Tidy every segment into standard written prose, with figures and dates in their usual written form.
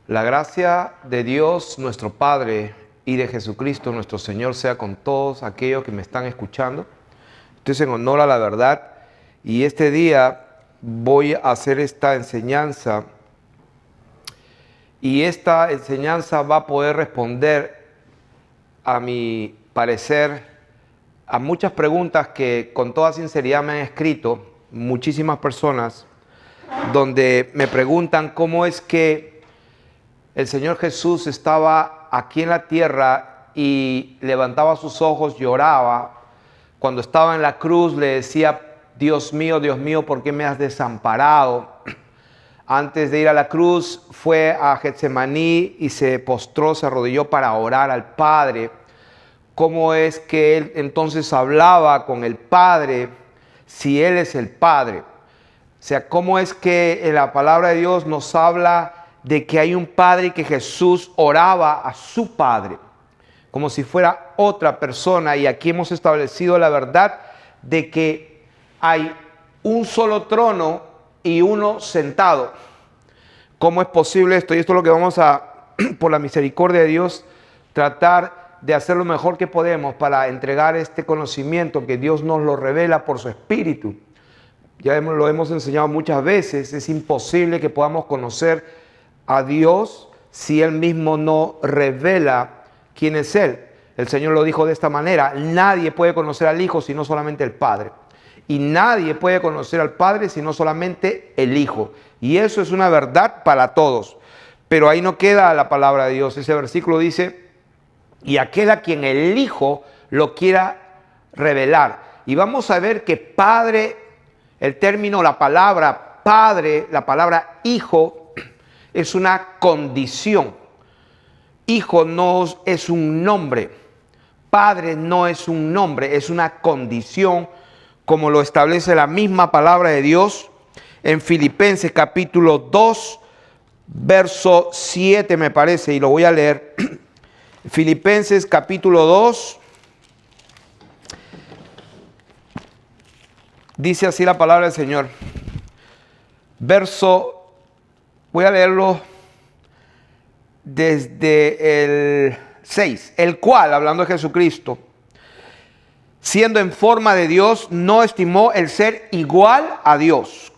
La gracia de Dios, nuestro Padre, y de Jesucristo, nuestro Señor, sea con todos aquellos que me están escuchando. Esto es en honor a la verdad. Y este día voy a hacer esta enseñanza. Y esta enseñanza va a poder responder, a mi parecer, a muchas preguntas que con toda sinceridad me han escrito muchísimas personas, donde me preguntan cómo es que el Señor Jesús estaba aquí en la tierra y levantaba sus ojos, lloraba. Cuando estaba en la cruz le decía: Dios mío, ¿por qué me has desamparado? Antes de ir a la cruz fue a Getsemaní y se postró, se arrodilló para orar al Padre. ¿Cómo es que él entonces hablaba con el Padre si Él es el Padre? O sea, ¿cómo es que en la palabra de Dios nos habla de que hay un Padre y que Jesús oraba a su Padre como si fuera otra persona? Y aquí hemos establecido la verdad de que hay un solo trono y uno sentado. ¿Cómo es posible esto? Y esto es lo que vamos a, por la misericordia de Dios, tratar de hacer lo mejor que podemos para entregar este conocimiento que Dios nos lo revela por su Espíritu. Ya lo hemos enseñado muchas veces. Es imposible que podamos conocer a Dios si Él mismo no revela quién es Él. El Señor lo dijo de esta manera: nadie puede conocer al Hijo sino solamente el Padre. Y nadie puede conocer al Padre sino solamente el Hijo. Y eso es una verdad para todos. Pero ahí no queda la palabra de Dios. Ese versículo dice: y aquel a quien el Hijo lo quiera revelar. Y vamos a ver que Padre, el término, la palabra Padre, la palabra Hijo, es una condición. Hijo no es un nombre. Padre no es un nombre, es una condición, como lo establece la misma palabra de Dios en Filipenses capítulo 2, verso 7 me parece, y lo voy a leer. Filipenses capítulo 2, dice así la palabra del Señor. Voy a leerlo desde el 6. El cual, hablando de Jesucristo, siendo en forma de Dios, no estimó el ser igual a Dios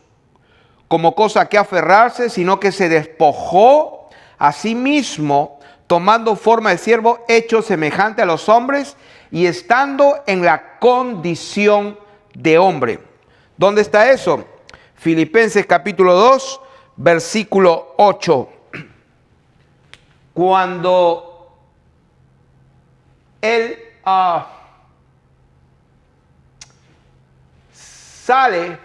como cosa que aferrarse, sino que se despojó a sí mismo, tomando forma de siervo, hecho semejante a los hombres, y estando en la condición de hombre. ¿Dónde está eso? Filipenses capítulo 2, versículo 8. Cuando Él sale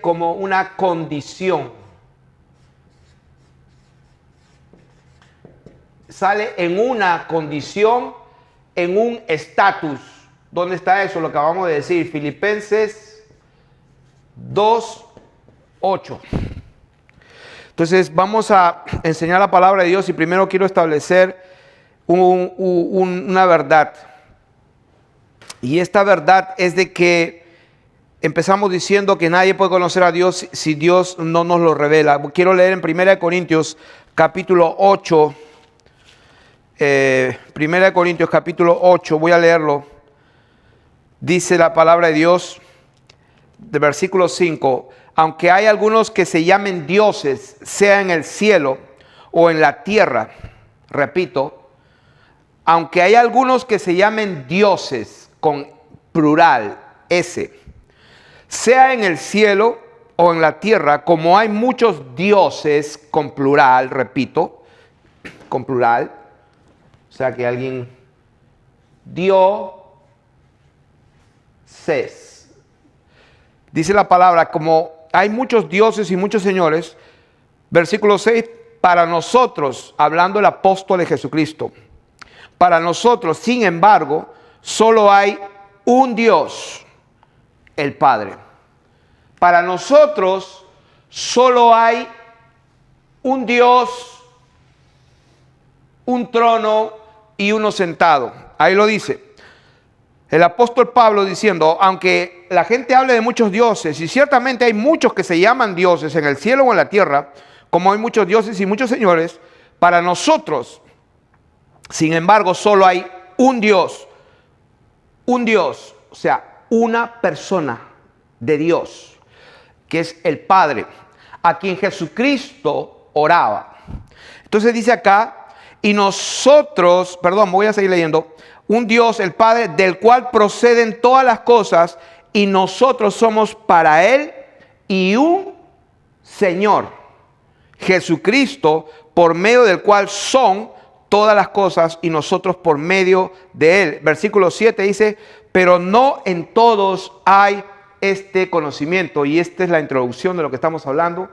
como una condición. Sale en una condición, en un estatus. ¿Dónde está eso? Lo acabamos de decir. Filipenses 2, 8. Entonces vamos a enseñar la palabra de Dios y primero quiero establecer una verdad. Y esta verdad es de que empezamos diciendo que nadie puede conocer a Dios si Dios no nos lo revela. Quiero leer en 1 Corintios capítulo 8. 1 Corintios capítulo 8, voy a leerlo. Dice la palabra de Dios, de versículo 5: aunque hay algunos que se llamen dioses, sea en el cielo o en la tierra. Repito, aunque hay algunos que se llamen dioses, con plural, S, sea en el cielo o en la tierra, como hay muchos dioses, con plural, repito, con plural. O sea que alguien dio ses. Dice la palabra, como hay muchos dioses y muchos señores. Versículo 6, para nosotros, hablando el apóstol de Jesucristo, para nosotros, sin embargo, solo hay un Dios, el Padre. Para nosotros solo hay un Dios, un trono y uno sentado. Ahí lo dice el apóstol Pablo diciendo: aunque la gente hable de muchos dioses, y ciertamente hay muchos que se llaman dioses en el cielo o en la tierra, como hay muchos dioses y muchos señores, para nosotros, sin embargo, solo hay un Dios, o sea, una persona de Dios, que es el Padre, a quien Jesucristo oraba. Entonces dice acá, y nosotros, perdón, voy a seguir leyendo, un Dios, el Padre, del cual proceden todas las cosas, y nosotros somos para Él, y un Señor, Jesucristo, por medio del cual son todas las cosas, y nosotros por medio de Él. Versículo 7 dice, pero no en todos hay este conocimiento, y esta es la introducción de lo que estamos hablando.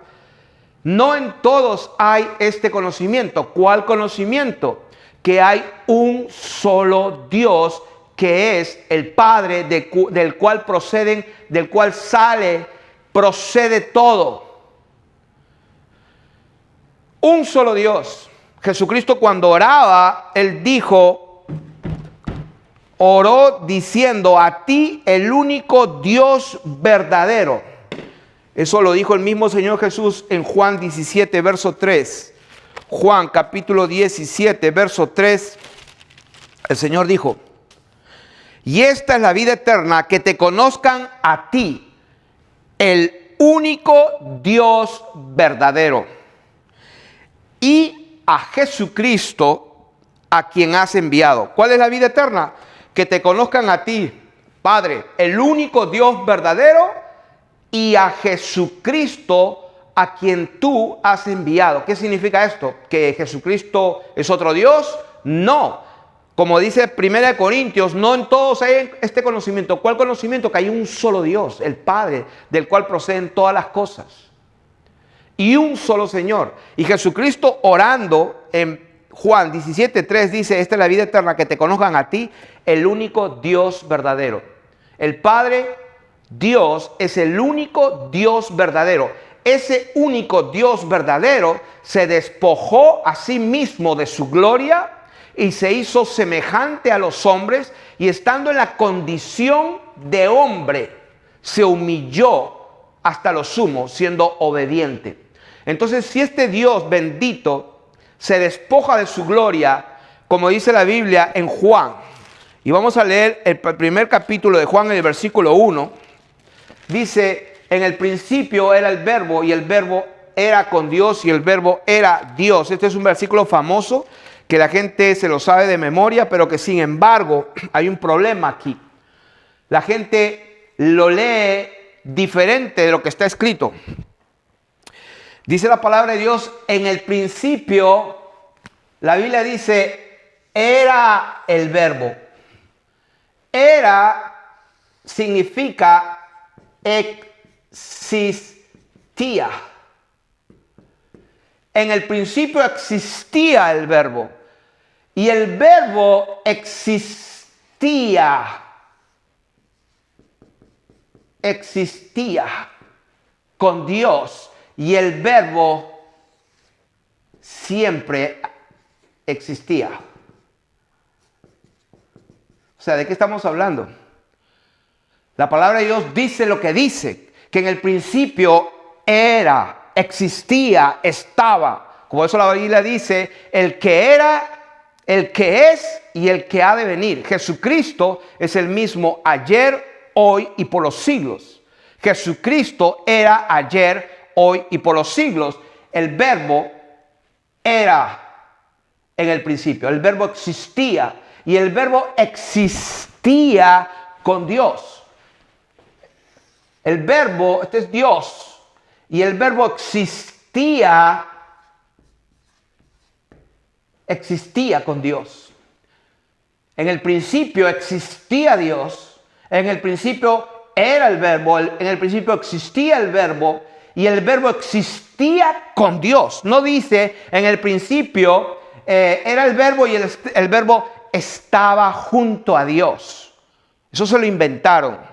No en todos hay este conocimiento. ¿Cuál conocimiento? Que hay un solo Dios, que es el Padre, del cual proceden, del cual procede todo. Un solo Dios. Jesucristo, cuando oraba, Él oró diciendo, a ti el único Dios verdadero. Eso lo dijo el mismo Señor Jesús en Juan 17, verso 3. Juan capítulo 17, verso 3. El Señor dijo, y esta es la vida eterna, que te conozcan a ti, el único Dios verdadero, y a Jesucristo, a quien has enviado. ¿Cuál es la vida eterna? Que te conozcan a ti, Padre, el único Dios verdadero, y a Jesucristo, a quien tú has enviado. ¿Qué significa esto? ¿Que Jesucristo es otro Dios? No. Como dice 1 Corintios, no en todos hay este conocimiento. ¿Cuál conocimiento? Que hay un solo Dios, el Padre, del cual proceden todas las cosas. Y un solo Señor. Y Jesucristo, orando en Juan 17:3, dice, esta es la vida eterna, que te conozcan a ti, el único Dios verdadero. El Padre, Dios, es el único Dios verdadero. Ese único Dios verdadero se despojó a sí mismo de su gloria y se hizo semejante a los hombres, y estando en la condición de hombre, se humilló hasta lo sumo, siendo obediente. Entonces, si este Dios bendito se despoja de su gloria, como dice la Biblia en Juan, y vamos a leer el primer capítulo de Juan, en el versículo 1, dice, en el principio era el verbo, y el verbo era con Dios, y el verbo era Dios. Este es un versículo famoso que la gente se lo sabe de memoria, pero que sin embargo hay un problema aquí. La gente lo lee diferente de lo que está escrito. Dice la palabra de Dios, en el principio, la Biblia dice, era el verbo. Era significa existía. En el principio existía el verbo, y el verbo existía con Dios, y el verbo siempre existía. O sea, ¿de qué estamos hablando? La palabra de Dios dice lo que dice, que en el principio era, existía, estaba. Como eso la Biblia dice, el que era, el que es y el que ha de venir. Jesucristo es el mismo ayer, hoy y por los siglos. Jesucristo era ayer, hoy y por los siglos. El verbo era en el principio. El verbo existía, y el verbo existía con Dios. El verbo, este es Dios, y el verbo existía con Dios. En el principio existía Dios, en el principio era el verbo, en el principio existía el verbo, y el verbo existía con Dios. No dice en el principio era el verbo, y el verbo estaba junto a Dios. Eso se lo inventaron.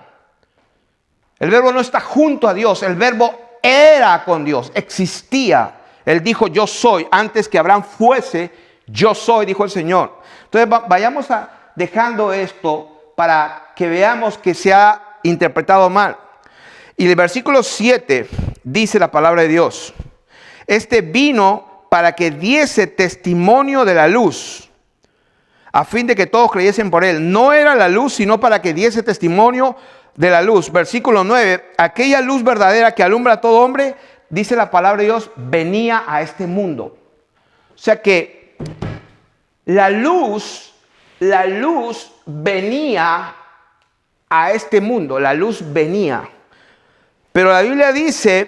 El verbo no está junto a Dios, el verbo era con Dios, existía. Él dijo, yo soy, antes que Abraham fuese, yo soy, dijo el Señor. Entonces vayamos dejando esto para que veamos que se ha interpretado mal. Y el versículo 7 dice la palabra de Dios, Este vino para que diese testimonio de la luz, a fin de que todos creyesen por él. No era la luz, sino para que diese testimonio de la luz. Versículo 9, aquella luz verdadera que alumbra a todo hombre, dice la palabra de Dios, venía a este mundo. O sea que la luz venía a este mundo, la luz venía. Pero la Biblia dice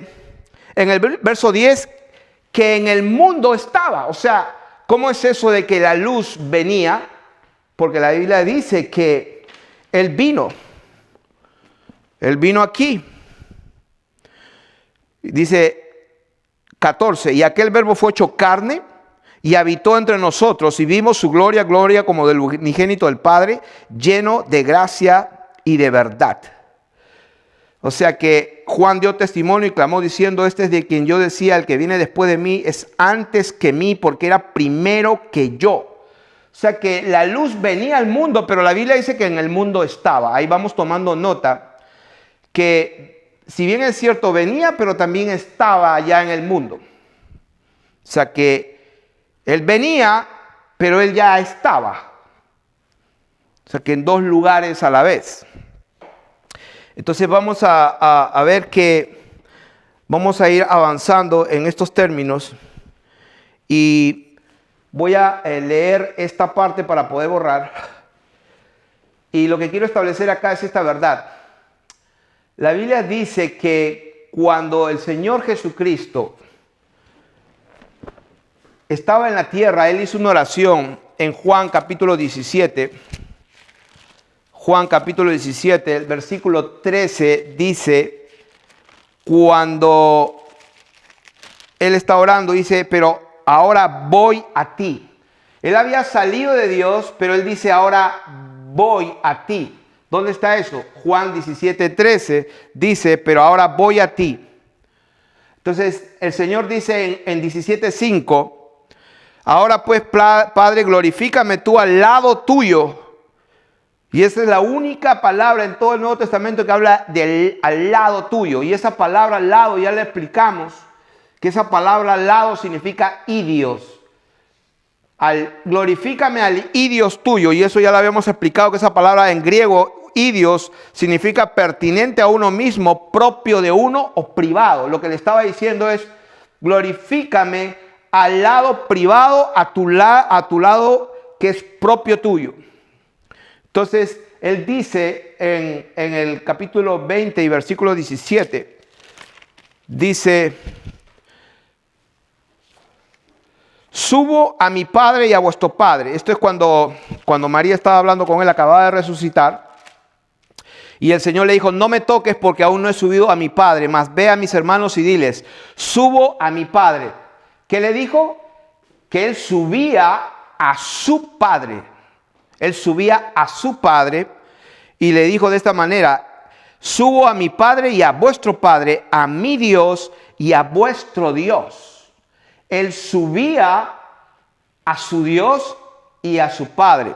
en el verso 10 que en el mundo estaba. O sea, ¿cómo es eso de que la luz venía? Porque la Biblia dice que Él vino aquí. Dice 14, y aquel verbo fue hecho carne y habitó entre nosotros y vimos su gloria, gloria como del unigénito del Padre, lleno de gracia y de verdad. O sea que Juan dio testimonio y clamó diciendo, este es de quien yo decía, el que viene después de mí es antes que mí, porque era primero que yo. O sea que la luz venía al mundo, pero la Biblia dice que en el mundo estaba. Ahí vamos tomando nota que si bien es cierto venía, pero también estaba allá en el mundo. O sea que Él venía, pero Él ya estaba. O sea que en dos lugares a la vez. Entonces vamos a ver que vamos a ir avanzando en estos términos y voy a leer esta parte para poder borrar. Y lo que quiero establecer acá es esta verdad. La Biblia dice que cuando el Señor Jesucristo estaba en la tierra, Él hizo una oración en Juan capítulo 17. Juan capítulo 17, el versículo 13 dice, cuando Él está orando, dice, pero ahora voy a ti. Él había salido de Dios, pero Él dice, ahora voy a ti. ¿Dónde está eso? Juan 17, 13 dice, pero ahora voy a ti. Entonces, el Señor dice en 17, 5, ahora pues, Padre, glorifícame tú al lado tuyo. Y esa es la única palabra en todo el Nuevo Testamento que habla del al lado tuyo. Y esa palabra al lado, ya le explicamos que esa palabra al lado significa idios. Glorifícame al idios tuyo. Y eso ya lo habíamos explicado, que esa palabra en griego, idios, significa pertinente a uno mismo, propio de uno o privado. Lo que le estaba diciendo es, glorifícame al lado privado, a tu lado que es propio tuyo. Entonces, Él dice en el capítulo 20 y versículo 17, dice, subo a mi Padre y a vuestro Padre. Esto es cuando María estaba hablando con Él, acababa de resucitar. Y el Señor le dijo, no me toques porque aún no he subido a mi Padre, mas ve a mis hermanos y diles, subo a mi Padre. ¿Qué le dijo? Que Él subía a su Padre. Él subía a su Padre y le dijo de esta manera, subo a mi Padre y a vuestro Padre, a mi Dios y a vuestro Dios. Él subía a su Dios y a su Padre.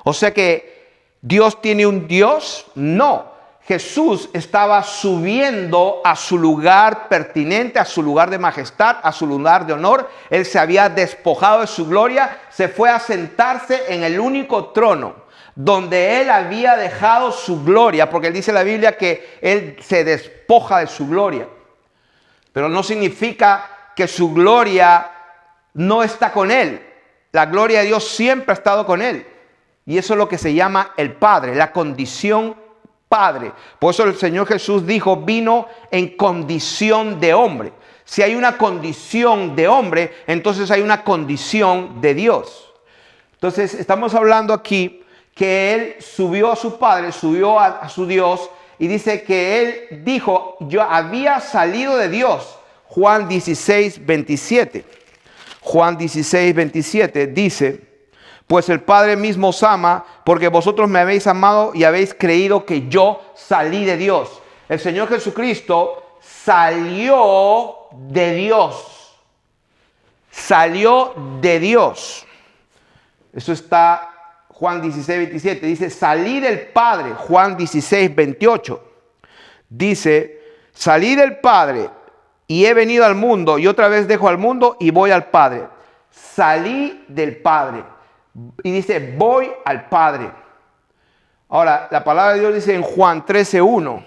O sea que ¿Dios tiene un Dios? No. Jesús estaba subiendo a su lugar pertinente, a su lugar de majestad, a su lugar de honor. Él se había despojado de su gloria, se fue a sentarse en el único trono donde Él había dejado su gloria, porque dice la Biblia que Él se despoja de su gloria. Pero no significa que su gloria no está con Él. La gloria de Dios siempre ha estado con Él. Y eso es lo que se llama el Padre, la condición Padre. Por eso el Señor Jesús dijo, vino en condición de hombre. Si hay una condición de hombre, entonces hay una condición de Dios. Entonces estamos hablando aquí que Él subió a su Padre, subió a su Dios, y dice que Él dijo, yo había salido de Dios. Juan 16, 27. Juan 16, 27 dice, pues el Padre mismo os ama, porque vosotros me habéis amado y habéis creído que yo salí de Dios. El Señor Jesucristo salió de Dios. Salió de Dios. Eso está Juan 16, 27. Dice, salí del Padre. Juan 16, 28. Dice, salí del Padre y he venido al mundo y otra vez dejo al mundo y voy al Padre. Salí del Padre. Y dice, voy al Padre. Ahora, la palabra de Dios dice en Juan 13:1.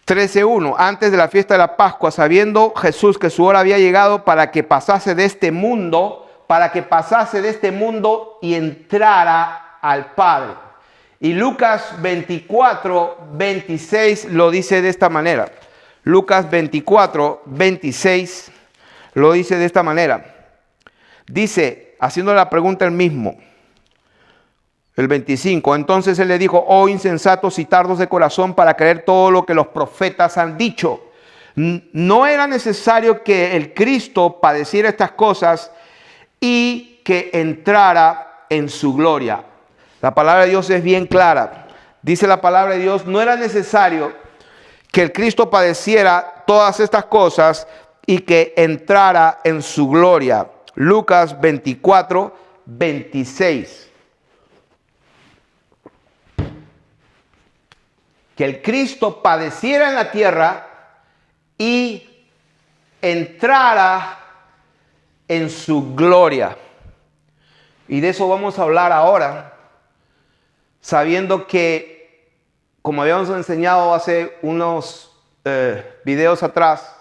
13:1, antes de la fiesta de la Pascua, sabiendo Jesús que su hora había llegado para que pasase de este mundo, y entrara al Padre. Y Lucas 24:26 lo dice de esta manera. Lucas 24:26 lo dice de esta manera. Dice, haciendo la pregunta él mismo, el 25, entonces él le dijo, oh insensatos y tardos de corazón para creer todo lo que los profetas han dicho. No era necesario que el Cristo padeciera estas cosas y que entrara en su gloria. La palabra de Dios es bien clara. Dice la palabra de Dios, no era necesario que el Cristo padeciera todas estas cosas y que entrara en su gloria. Lucas 24:26. Que el Cristo padeciera en la tierra y entrara en su gloria. Y de eso vamos a hablar ahora, sabiendo que, como habíamos enseñado hace unos videos atrás,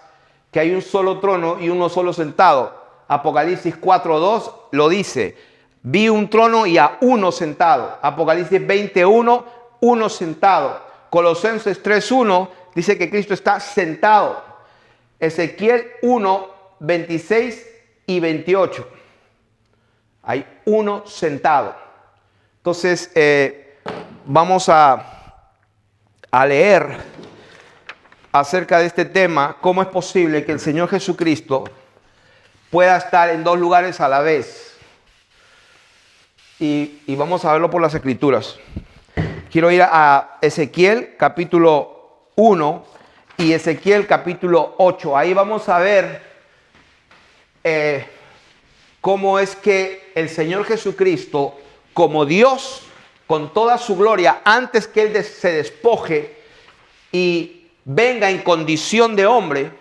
que hay un solo trono y uno solo sentado. Apocalipsis 4:2 lo dice, vi un trono y a uno sentado. Apocalipsis 20:1, uno sentado. Colosenses 3:1 dice que Cristo está sentado. Ezequiel 1:26 y 28. Hay uno sentado. Entonces, vamos a leer acerca de este tema. ¿Cómo es posible que el Señor Jesucristo pueda estar en dos lugares a la vez? Y vamos a verlo por las Escrituras. Quiero ir a Ezequiel capítulo 1 y Ezequiel capítulo 8. Ahí vamos a ver cómo es que el Señor Jesucristo, como Dios, con toda su gloria, antes que Él se despoje y venga en condición de hombre,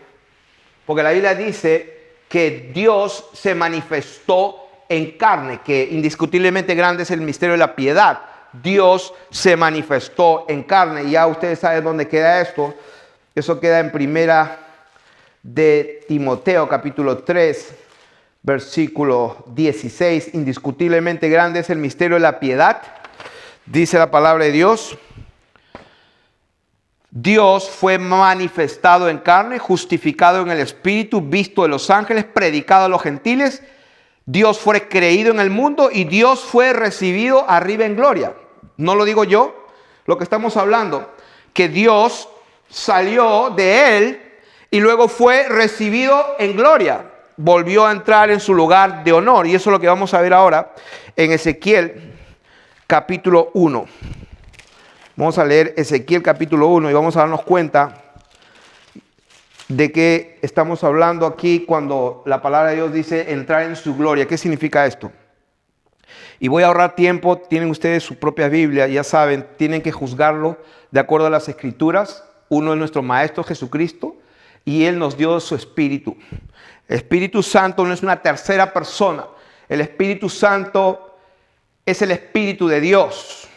porque la Biblia dice que Dios se manifestó en carne, que indiscutiblemente grande es el misterio de la piedad. Dios se manifestó en carne. Y ya ustedes saben dónde queda esto. Eso queda en primera de Timoteo capítulo 3 versículo 16. Indiscutiblemente grande es el misterio de la piedad. Dice la palabra de Dios. Dios fue manifestado en carne, justificado en el Espíritu, visto de los ángeles, predicado a los gentiles. Dios fue creído en el mundo y Dios fue recibido arriba en gloria. No lo digo yo, lo que estamos hablando, que Dios salió de Él y luego fue recibido en gloria. Volvió a entrar en su lugar de honor. Y eso es lo que vamos a ver ahora en Ezequiel capítulo 1. Vamos a leer Ezequiel capítulo 1 y vamos a darnos cuenta de qué estamos hablando aquí cuando la palabra de Dios dice entrar en su gloria. ¿Qué significa esto? Y voy a ahorrar tiempo. Tienen ustedes su propia Biblia, ya saben, tienen que juzgarlo de acuerdo a las Escrituras. Uno es nuestro Maestro Jesucristo y Él nos dio su Espíritu. El Espíritu Santo no es una tercera persona. El Espíritu Santo es el Espíritu de Dios.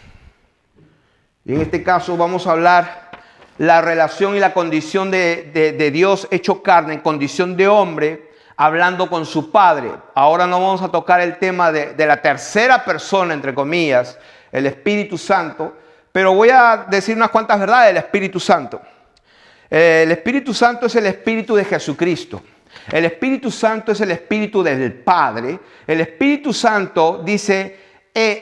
Y en este caso vamos a hablar la relación y la condición de Dios hecho carne, en condición de hombre, hablando con su Padre. Ahora no vamos a tocar el tema de la tercera persona, entre comillas, el Espíritu Santo, pero voy a decir unas cuantas verdades del Espíritu Santo. El Espíritu Santo es el Espíritu de Jesucristo. El Espíritu Santo es el Espíritu del Padre. El Espíritu Santo dice,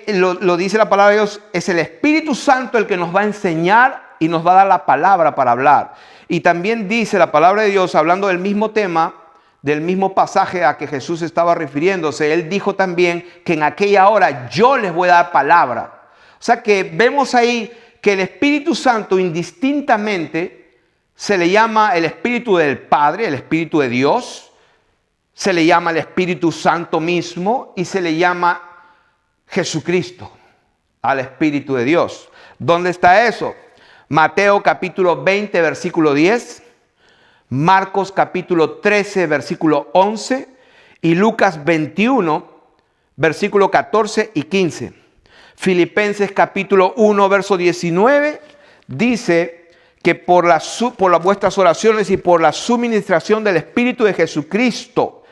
lo dice la palabra de Dios, es el Espíritu Santo el que nos va a enseñar y nos va a dar la palabra para hablar. Y también dice la palabra de Dios, hablando del mismo tema, del mismo pasaje a que Jesús estaba refiriéndose, Él dijo también que en aquella hora yo les voy a dar palabra. O sea que vemos ahí que el Espíritu Santo indistintamente se le llama el Espíritu del Padre, el Espíritu de Dios, se le llama el Espíritu Santo mismo y se le llama Jesucristo al Espíritu de Dios. ¿Dónde está eso? Mateo capítulo 20, versículo 10. Marcos capítulo 13, versículo 11 y Lucas 21, versículo 14 y 15. Filipenses capítulo 1, verso 19 dice que por las vuestras oraciones y por la suministración del Espíritu de Jesucristo.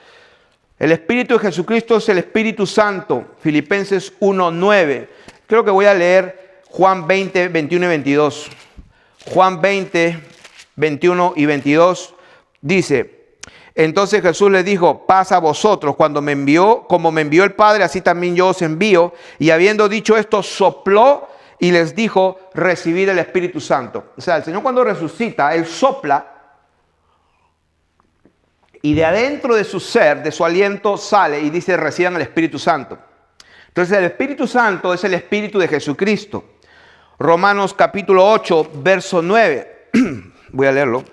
El Espíritu de Jesucristo es el Espíritu Santo. Filipenses 1, 9. Creo que voy a leer Juan 20, 21 y 22. Juan 20, 21 y 22 dice: entonces Jesús les dijo, paz a vosotros, como me envió el Padre, así también yo os envío. Y habiendo dicho esto, sopló y les dijo, recibid el Espíritu Santo. O sea, el Señor cuando resucita, Él sopla y de adentro de su ser, de su aliento, sale y dice, reciban el Espíritu Santo. Entonces el Espíritu Santo es el Espíritu de Jesucristo. Romanos capítulo 8, verso 9. Voy a leerlo.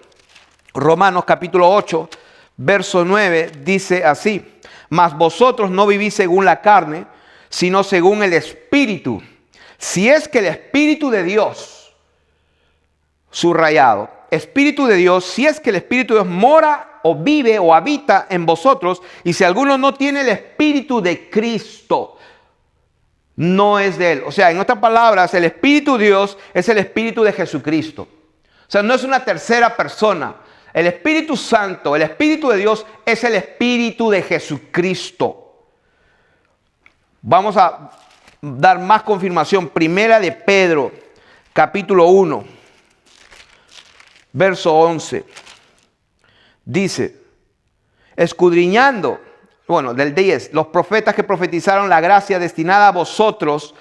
Romanos capítulo 8, verso 9 dice así: mas vosotros no vivís según la carne, sino según el Espíritu. Si es que el Espíritu de Dios, subrayado, Espíritu de Dios, si es que el Espíritu de Dios mora o vive o habita en vosotros, y si alguno no tiene el Espíritu de Cristo, no es de Él. O sea, en otras palabras, el Espíritu de Dios es el Espíritu de Jesucristo. O sea, no es una tercera persona. El Espíritu Santo, el Espíritu de Dios, es el Espíritu de Jesucristo. Vamos a dar más confirmación. Primera de Pedro, capítulo 1, verso 11. Dice, escudriñando, del 10, los profetas que profetizaron la gracia destinada a vosotros,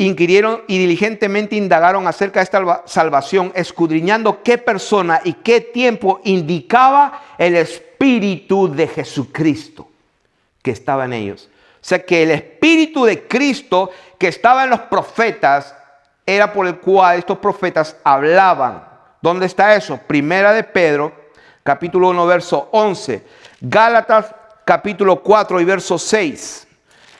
inquirieron y diligentemente indagaron acerca de esta salvación, escudriñando qué persona y qué tiempo indicaba el Espíritu de Jesucristo que estaba en ellos. O sea que el Espíritu de Cristo que estaba en los profetas era por el cual estos profetas hablaban. ¿Dónde está eso? Primera de Pedro, capítulo 1, verso 11. Gálatas, capítulo 4 y verso 6.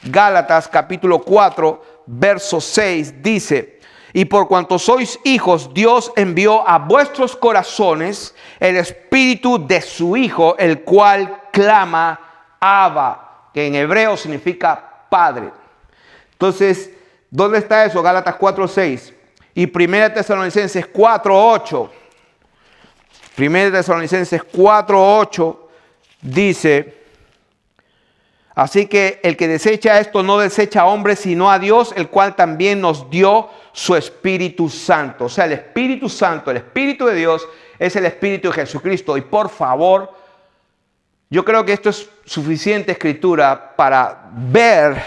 Gálatas, capítulo 4, verso 6 dice: y por cuanto sois hijos, Dios envió a vuestros corazones el Espíritu de su Hijo, el cual clama Abba, que en hebreo significa Padre. Entonces, ¿dónde está eso? Gálatas 4, 6. Y Primera Tesalonicenses 4, 8. Primera Tesalonicenses 4, 8 dice: así que el que desecha esto no desecha a hombres, sino a Dios, el cual también nos dio su Espíritu Santo. O sea, el Espíritu Santo, el Espíritu de Dios, es el Espíritu de Jesucristo. Y por favor, yo creo que esto es suficiente escritura para ver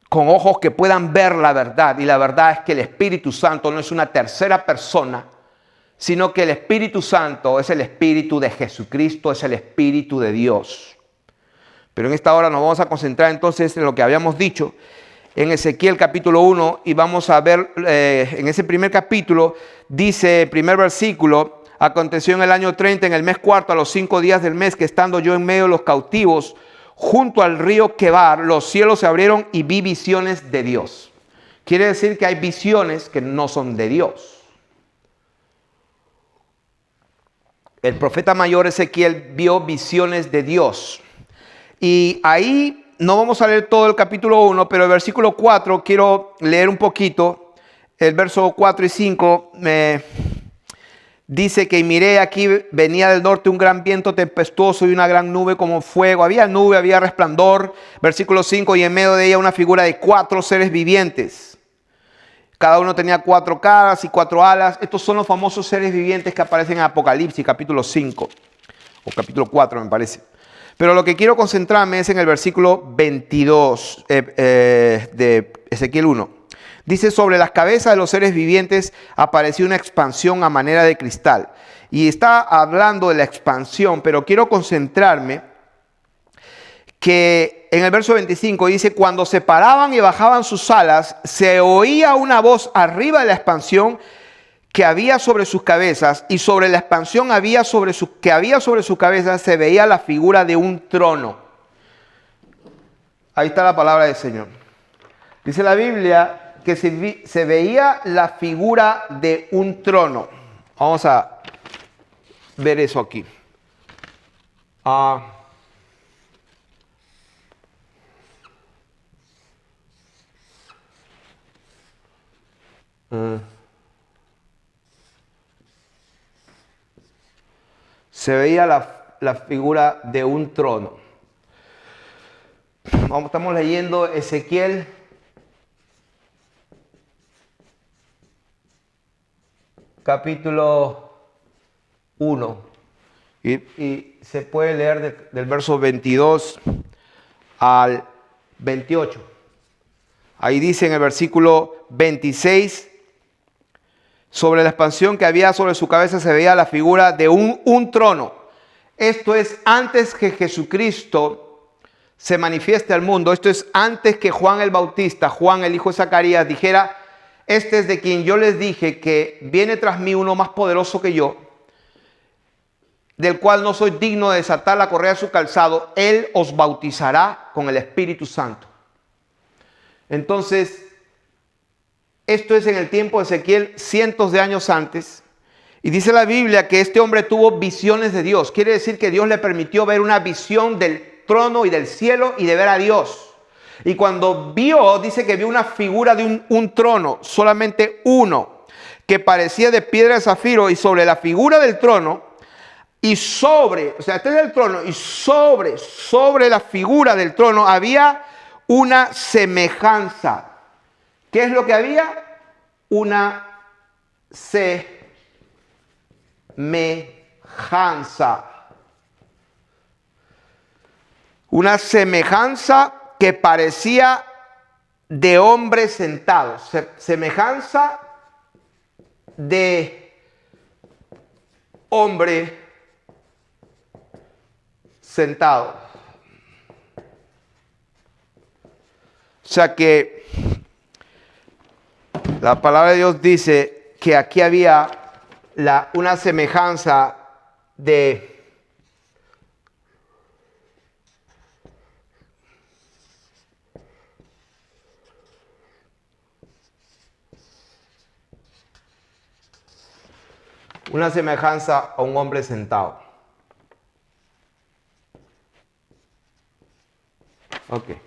con ojos que puedan ver la verdad. Y la verdad es que el Espíritu Santo no es una tercera persona, sino que el Espíritu Santo es el Espíritu de Jesucristo, es el Espíritu de Dios. Pero en esta hora nos vamos a concentrar entonces en lo que habíamos dicho en Ezequiel capítulo 1 y vamos a ver en ese primer capítulo, dice el primer versículo: aconteció en el año 30, en el mes cuarto, a los 5 días del mes, que estando yo en medio de los cautivos, junto al río Quebar, los cielos se abrieron y vi visiones de Dios. Quiere decir que hay visiones que no son de Dios. El profeta mayor Ezequiel vio visiones de Dios. Y ahí no vamos a leer todo el capítulo 1, pero el versículo 4 quiero leer un poquito. El verso 4 y 5 me dice que miré, aquí venía del norte un gran viento tempestuoso y una gran nube como fuego. Había nube, había resplandor. Versículo 5, y en medio de ella una figura de 4 seres vivientes. Cada uno tenía 4 caras y 4 alas. Estos son los famosos seres vivientes que aparecen en Apocalipsis, capítulo 5 o capítulo 4 me parece. Pero lo que quiero concentrarme es en el versículo 22 de Ezequiel 1. Dice: sobre las cabezas de los seres vivientes apareció una expansión a manera de cristal. Y está hablando de la expansión, pero quiero concentrarme que en el verso 25 dice: cuando se paraban y bajaban sus alas, se oía una voz arriba de la expansión que había sobre sus cabezas, y sobre la expansión que había sobre sus cabezas se veía la figura de un trono. Ahí está la palabra del Señor. Dice la Biblia que se veía la figura de un trono. Vamos a ver eso aquí. Se veía la figura de un trono. Estamos leyendo Ezequiel capítulo 1 y se puede leer del verso 22 al 28. Ahí dice en el versículo 26, sobre la expansión que había sobre su cabeza se veía la figura de un trono. Esto es antes que Jesucristo se manifieste al mundo. Esto es antes que Juan el Bautista, Juan el hijo de Zacarías, dijera: este es de quien yo les dije que viene tras mí uno más poderoso que yo, del cual no soy digno de desatar la correa de su calzado. Él os bautizará con el Espíritu Santo. Entonces, esto es en el tiempo de Ezequiel, cientos de años antes. Y dice la Biblia que este hombre tuvo visiones de Dios. Quiere decir que Dios le permitió ver una visión del trono y del cielo y de ver a Dios. Y cuando vio, dice que vio una figura de un trono, solamente uno, que parecía de piedra de zafiro, y sobre la figura del trono, y sobre, o sea, este es el trono, y sobre la figura del trono había una semejanza. ¿Qué es lo que había? Una semejanza. Una semejanza que parecía de hombre sentado. Semejanza de hombre sentado. O sea que la palabra de Dios dice que aquí había una semejanza de a un hombre sentado. Ok. Eso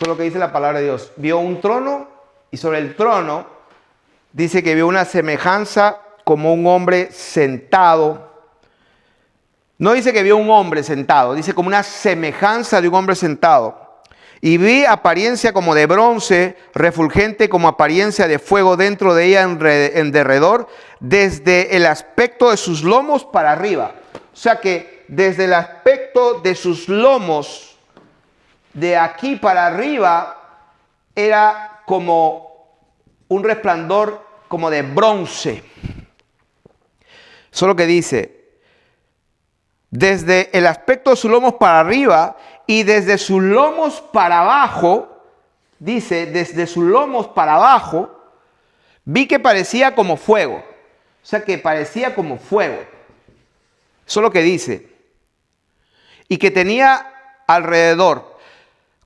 es lo que dice la palabra de Dios. Vio un trono y sobre el trono dice que vio una semejanza como un hombre sentado. No dice que vio un hombre sentado, dice como una semejanza de un hombre sentado. Y vi apariencia como de bronce, refulgente como apariencia de fuego dentro de ella en derredor, desde el aspecto de sus lomos para arriba. O sea que desde el aspecto de sus lomos, de aquí para arriba, era como un resplandor como de bronce. Eso es lo que dice. Desde el aspecto de sus lomos para arriba y desde sus lomos para abajo, dice, desde sus lomos para abajo, vi que parecía como fuego. O sea, que parecía como fuego. Eso es lo que dice. Y que tenía alrededor,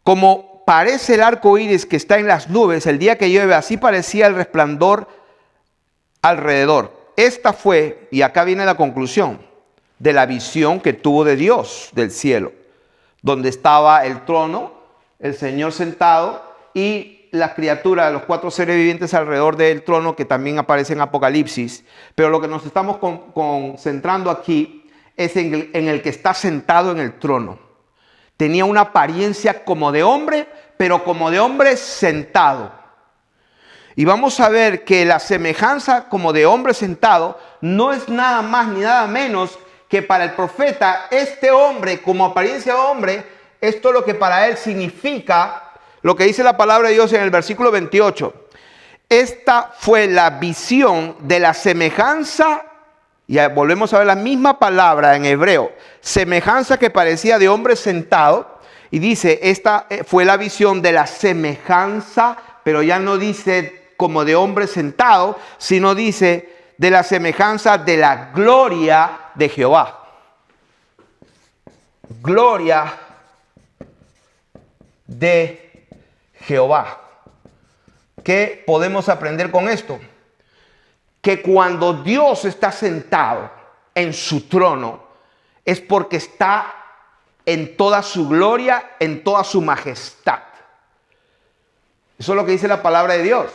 como parece el arco iris que está en las nubes el día que llueve, así parecía el resplandor alrededor. Esta fue, y acá viene la conclusión, de la visión que tuvo de Dios del cielo, donde estaba el trono, el Señor sentado y las criaturas, los 4 seres vivientes alrededor del trono, que también aparece en Apocalipsis. Pero lo que nos estamos concentrando aquí es en el que está sentado en el trono. Tenía una apariencia como de hombre, pero como de hombre sentado. Y vamos a ver que la semejanza como de hombre sentado no es nada más ni nada menos que para el profeta, este hombre como apariencia de hombre, esto es lo que para él significa lo que dice la palabra de Dios en el versículo 28. Esta fue la visión de la semejanza, y volvemos a ver la misma palabra en hebreo, semejanza que parecía de hombre sentado, y dice, esta fue la visión de la semejanza, pero ya no dice como de hombre sentado, sino dice de la semejanza de la gloria de Jehová. Gloria de Jehová. ¿Qué podemos aprender con esto? Que cuando Dios está sentado, en su trono, es porque está en toda su gloria, en toda su majestad. Eso es lo que dice la palabra de Dios.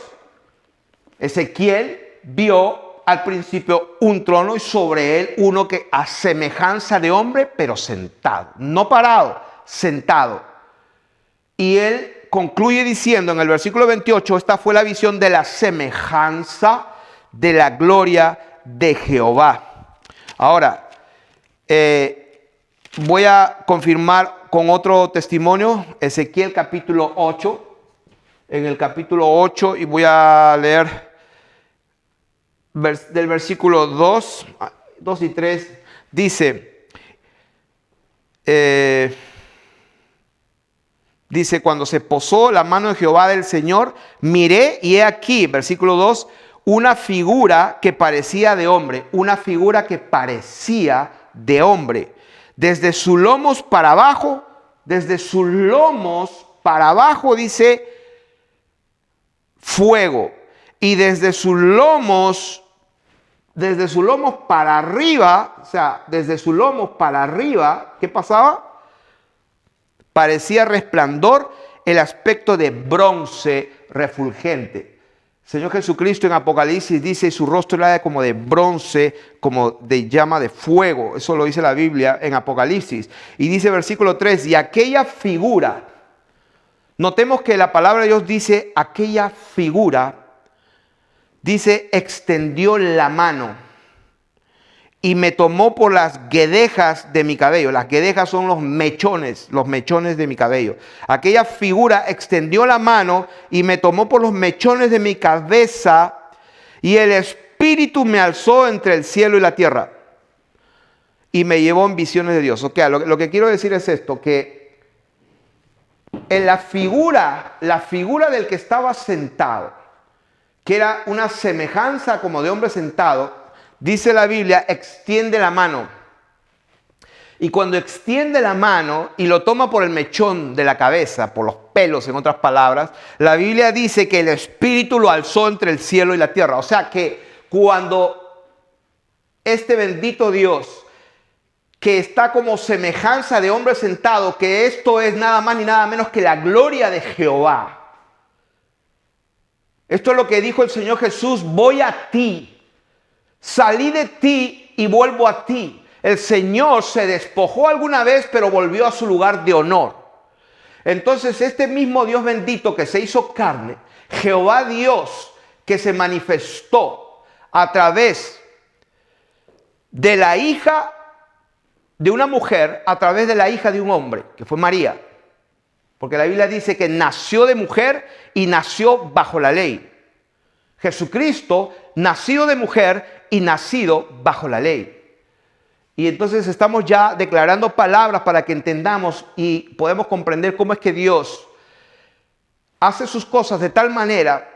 Ezequiel vio al principio un trono y sobre él uno que a semejanza de hombre, pero sentado, no parado, sentado. Y él concluye diciendo en el versículo 28, esta fue la visión de la semejanza de la gloria de Jehová. Ahora, voy a confirmar con otro testimonio, Ezequiel capítulo 8. En el capítulo 8, y voy a leer del versículo 2 y 3, dice, cuando se posó la mano de Jehová del Señor, miré y he aquí, versículo 2, una figura que parecía de hombre, una figura que parecía de hombre, desde sus lomos para abajo, dice, fuego, y desde sus lomos para arriba, o sea, desde sus lomos para arriba, ¿qué pasaba? Parecía resplandor, el aspecto de bronce refulgente. El Señor Jesucristo en Apocalipsis dice, su rostro era como de bronce, como de llama de fuego. Eso lo dice la Biblia en Apocalipsis. Y dice versículo 3, y aquella figura, notemos que la palabra de Dios dice, aquella figura, dice, extendió la mano y me tomó por las guedejas de mi cabello. Las guedejas son los mechones de mi cabello. Aquella figura extendió la mano y me tomó por los mechones de mi cabeza, y el Espíritu me alzó entre el cielo y la tierra y me llevó en visiones de Dios. O sea, lo que quiero decir es esto, que en la figura del que estaba sentado, que era una semejanza como de hombre sentado, dice la Biblia, extiende la mano. Y cuando extiende la mano y lo toma por el mechón de la cabeza, por los pelos, en otras palabras, la Biblia dice que el Espíritu lo alzó entre el cielo y la tierra. O sea que cuando este bendito Dios, que está como semejanza de hombre sentado, que esto es nada más ni nada menos que la gloria de Jehová. Esto es lo que dijo el Señor Jesús, voy a ti, salí de ti y vuelvo a ti. El Señor se despojó alguna vez, pero volvió a su lugar de honor. Entonces este mismo Dios bendito que se hizo carne, Jehová Dios, que se manifestó a través de la hija de una mujer, a través de la hija de un hombre, que fue María. Porque la Biblia dice que nació de mujer y nació bajo la ley. Jesucristo, nacido de mujer y nacido bajo la ley. Y entonces estamos ya declarando palabras para que entendamos y podemos comprender cómo es que Dios hace sus cosas de tal manera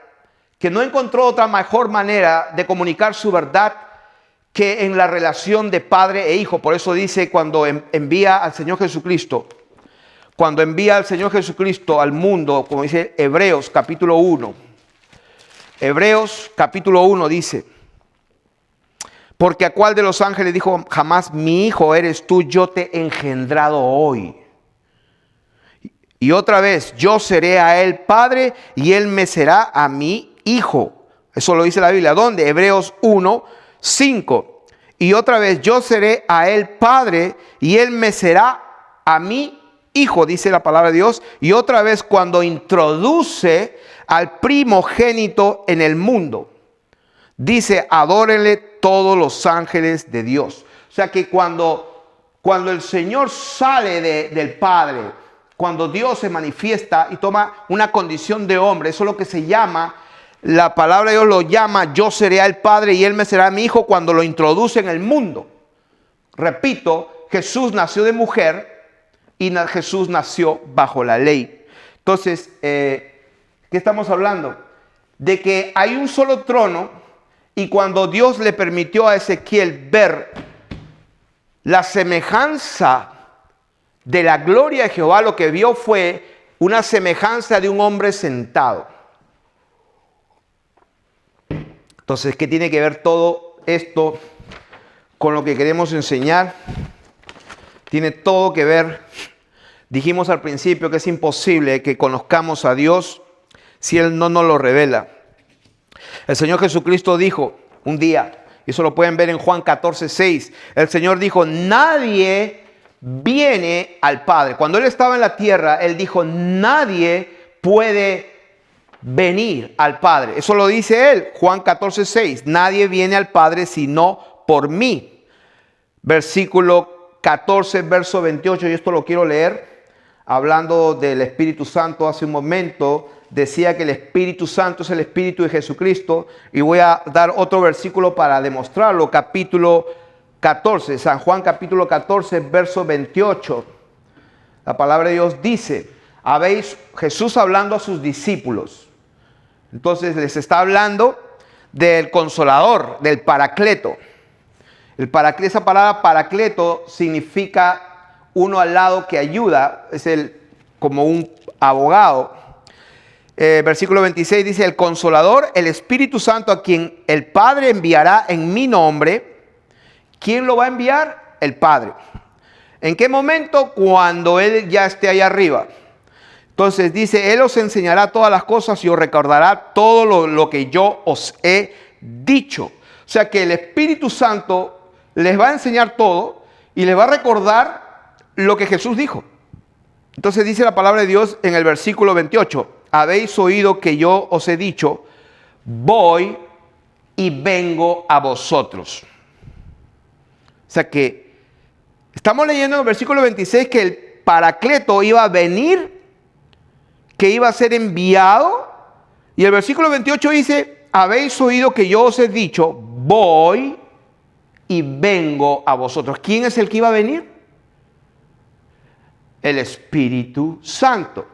que no encontró otra mejor manera de comunicar su verdad que en la relación de padre e hijo. Por eso dice cuando envía al Señor Jesucristo, al mundo, como dice Hebreos capítulo 1. Hebreos capítulo 1 dice, porque a cuál de los ángeles dijo jamás, mi hijo eres tú, yo te he engendrado hoy. Y otra vez, yo seré a él padre y él me será a mí hijo. Eso lo dice la Biblia. ¿Dónde? Hebreos 1, 5. Y otra vez, yo seré a él padre y él me será a mí hijo, dice la palabra de Dios. Y otra vez cuando introduce al primogénito en el mundo, dice, adórenle todos los ángeles de Dios. O sea que cuando el Señor sale del Padre, cuando Dios se manifiesta y toma una condición de hombre, eso es lo que se llama, la palabra de Dios lo llama, yo seré el Padre y él me será mi hijo, cuando lo introduce en el mundo. Repito, Jesús nació de mujer y Jesús nació bajo la ley. Entonces, ¿qué estamos hablando? De que hay un solo trono, y cuando Dios le permitió a Ezequiel ver la semejanza de la gloria de Jehová, lo que vio fue una semejanza de un hombre sentado. Entonces, ¿qué tiene que ver todo esto con lo que queremos enseñar. Tiene todo que ver. Dijimos al principio que es imposible que conozcamos a Dios si Él no nos lo revela. El Señor Jesucristo dijo un día, y eso lo pueden ver en Juan 14:6, el Señor dijo, nadie viene al Padre. Cuando Él estaba en la tierra, Él dijo, nadie puede venir al Padre. Eso lo dice Él, Juan 14:6, nadie viene al Padre sino por mí. Versículo 14, verso 28, y esto lo quiero leer, hablando del Espíritu Santo hace un momento. Decía que el Espíritu Santo es el Espíritu de Jesucristo, y voy a dar otro versículo para demostrarlo. Capítulo 14, San Juan capítulo 14, verso 28. La palabra de Dios dice, Jesús hablando a sus discípulos. Entonces les está hablando del Consolador, del Paracleto. Esa palabra Paracleto significa uno al lado que ayuda, es como un abogado. Versículo 26 dice, el Consolador, el Espíritu Santo, a quien el Padre enviará en mi nombre. ¿Quién lo va a enviar? El Padre. ¿En qué momento? Cuando Él ya esté allá arriba. Entonces dice, Él os enseñará todas las cosas y os recordará todo lo que yo os he dicho. O sea que el Espíritu Santo les va a enseñar todo y les va a recordar lo que Jesús dijo. Entonces dice la palabra de Dios en el versículo 28. Habéis oído que yo os he dicho, voy y vengo a vosotros. O sea que estamos leyendo en el versículo 26 que el Paracleto iba a venir, que iba a ser enviado. Y el versículo 28 dice, habéis oído que yo os he dicho, voy y vengo a vosotros. ¿Quién es el que iba a venir? El Espíritu Santo.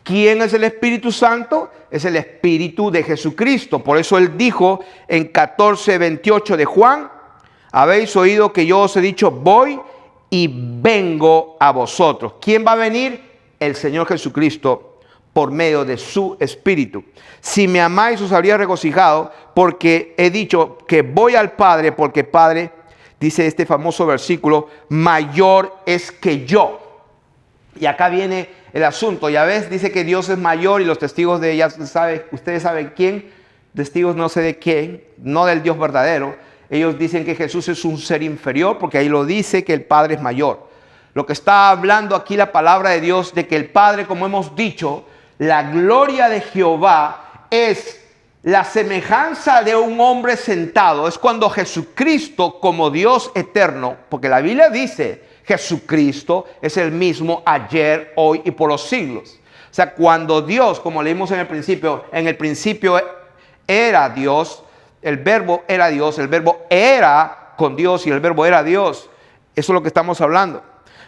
¿Quién es el Espíritu Santo? Es el Espíritu de Jesucristo. Por eso Él dijo en 14:28 de Juan, habéis oído que yo os he dicho, voy y vengo a vosotros. ¿Quién va a venir? El Señor Jesucristo por medio de su Espíritu. Si me amáis os habría regocijado, porque he dicho que voy al Padre, porque Padre, dice este famoso versículo, mayor es que yo. Y acá viene el asunto. Ya ves, dice que Dios es mayor y los testigos de ella, ustedes saben quién, testigos no sé de quién, no del Dios verdadero. Ellos dicen que Jesús es un ser inferior porque ahí lo dice que el Padre es mayor. Lo que está hablando aquí la palabra de Dios de que el Padre, como hemos dicho, la gloria de Jehová es la semejanza de un hombre sentado. Es cuando Jesucristo como Dios eterno, porque la Biblia dice Jesucristo es el mismo ayer, hoy y por los siglos. O sea, cuando Dios, como leímos en el principio era Dios, el verbo era Dios, el verbo era con Dios y el verbo era Dios. Eso es lo que estamos hablando.